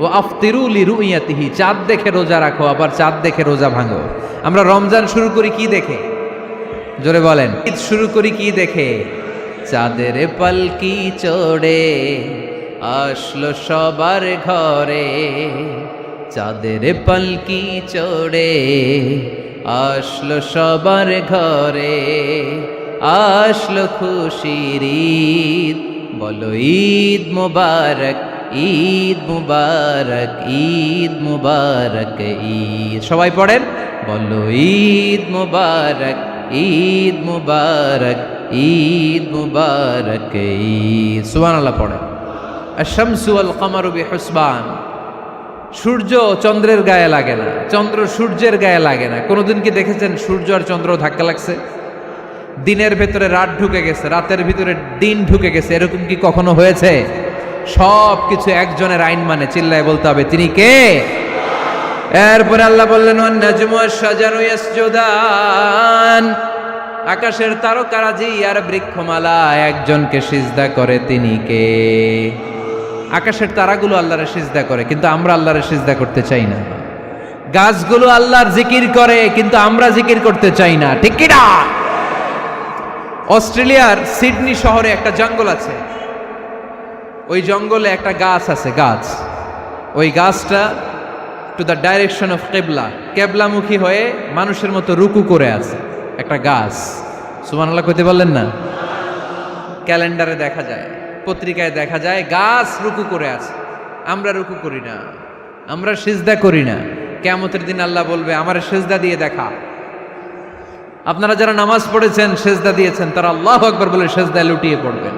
ও আফতিরু লিরুইয়াতিহি। চাঁদ দেখে রোজা রাখো, আবার চাঁদ দেখে রোজা ভাঙো। আমরা রমজান শুরু করি কি দেখে? জোরে বলেন। ঈদ শুরু করি কি দেখে? চাঁদের পালকি চড়ে আসলো সবার ঘরে, চাঁদের পালকি চড়ে আসলো সবার ঘরে, আসলো খুশির ঈদ, বলো ঈদ মুবারক, ঈদ মুবারক, ঈদ মুবারক ঈদ। সবাই পড়েন, বলো ঈদ মুবারক, ঈদ মুবারক, ঈদ মুবারক ঈদ। সুবহানাল্লাহ পড়েন। আশ-শামসু ওয়াল কামারু বিহুসবান, সূর্য চন্দ্রের গায়ে লাগে না, চন্দ্র সূর্যের গায়ে লাগে না। কোনোদিন কি দেখেছেন সূর্য আর চন্দ্র ধাক্কা লাগছে? দিনের ভেতরে রাত ঢুকে গেছে, রাতের ভিতরে দিন ঢুকে গেছে, এরকম কি কখনো হয়েছে? সব কিছু একজনের আইন মানে, চিল্লায় বলতে হবে তিনি কে? এরপরে আল্লাহ বললেন ওয়ান নাজমু ওয়াশ-শাজারু ইয়াসজুদান, আকাশের তারকারাজি আর বৃক্ষমালা একজনকে সিজদা করে, তিনি কে? আকাশের তারাগুলো আল্লাহরে সিজদা করে, কিন্তু আমরা আল্লাহরে সিজদা করতে চাই না। গাছগুলো আল্লাহর জিকির করে, কিন্তু আমরা জিকির করতে চাই না, ঠিক কি না? অস্ট্রেলিয়ার সিডনি শহরে একটা জঙ্গল আছে। ওই জঙ্গলে একটা গাছ আছে, গাছ। ওই গাছটা টু দ্য ডাইরেকশন অফ কেবলা, কেবলামুখী হয়ে মানুষের মতো রুকু করে আছে একটা গাছ। সুবহানাল্লাহ কইতে বললেন না? ক্যালেন্ডারে দেখা যায়, পত্রিকায় দেখা যায় গাছ রুকু করে আছে। আমরা রুকু করি না, আমরা সিজদা করি না। কিয়ামতের দিন আল্লাহ বলবে আমারে সিজদা দিয়ে দেখা। আপনারা যারা নামাজ পড়েছেন, সিজদা দিয়েছেন, তারা আল্লাহু আকবার বলে সিজদায় লুটিয়ে পড়বেন।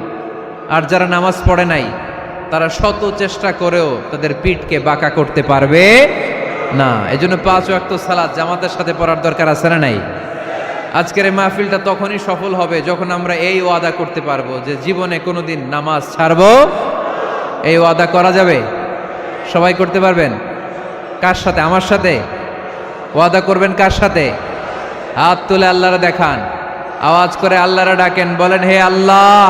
আর যারা নামাজ পড়ে নাই, তারা শত চেষ্টা করেও তাদের পিঠকে বাঁকা করতে পারবে না। এজন্য 5 ওয়াক্ত সালাত জামাতের সাথে পড়ার দরকার আছে না নাই? আজকের এই মাহফিলটা তখনই সফল হবে যখন আমরা এই ওয়াদা করতে পারবো যে জীবনে কোনোদিন নামাজ ছাড়বো। এই ওয়াদা করা যাবে? সবাই করতে পারবেন? কার সাথে? আমার সাথে ওয়াদা করবেন। কার সাথে? হাত তুলে আল্লাহরে দেখান, আওয়াজ করে আল্লাহরে ডাকেন, বলেন হে আল্লাহ।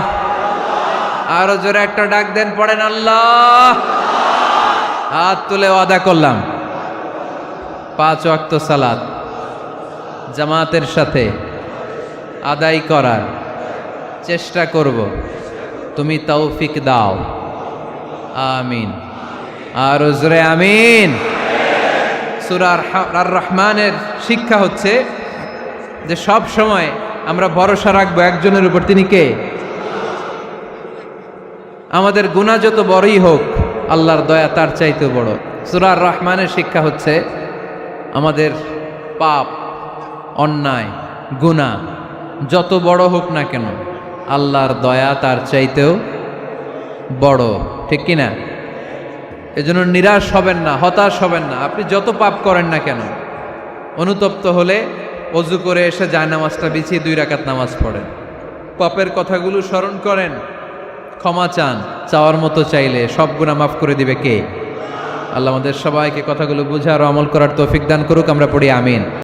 আরো জোরে একটা ডাক দেন, পড়েন আল্লাহ। হাত তুলে ওয়াদা করলাম 5 ওয়াক্ত সালাত জামাতের সাথে আদায় করার চেষ্টা করব, তুমি তৌফিক দাও, আমিন। আরো জোরে আমিন। সূরা আর রহমানের শিক্ষা হচ্ছে যে সব সময় আমরা ভরসা রাখবো একজনের উপর, তিনি কে? আমাদের গুনাহ যত বড়ই হোক, আল্লাহর দয়া তার চাইতে বড়। সূরা আর রহমানের শিক্ষা হচ্ছে আমাদের পাপ, অন্যায়, গুনাহ যত বড় হোক না কেন, আল্লাহর দয়া তার চাইতেও বড়, ঠিক কিনা? এজন্য নিরাশ হবেন না, হতাশ হবেন না। আপনি যত পাপ করেন না কেন, অনুতপ্ত হলে ওযু করে এসে জায়নামাজটা বিছিয়ে 2 রাকাত নামাজ পড়েন, পাপের কথাগুলো স্মরণ করেন, ক্ষমা চান। চাওয়ার মতো চাইলে সব গুনাহ মাফ করে দিবে কে? আল্লাহ আমাদের সবাইকে কথাগুলো বুঝার ও আমল করার তৌফিক দান করুক। আমরা পড়ি আমিন।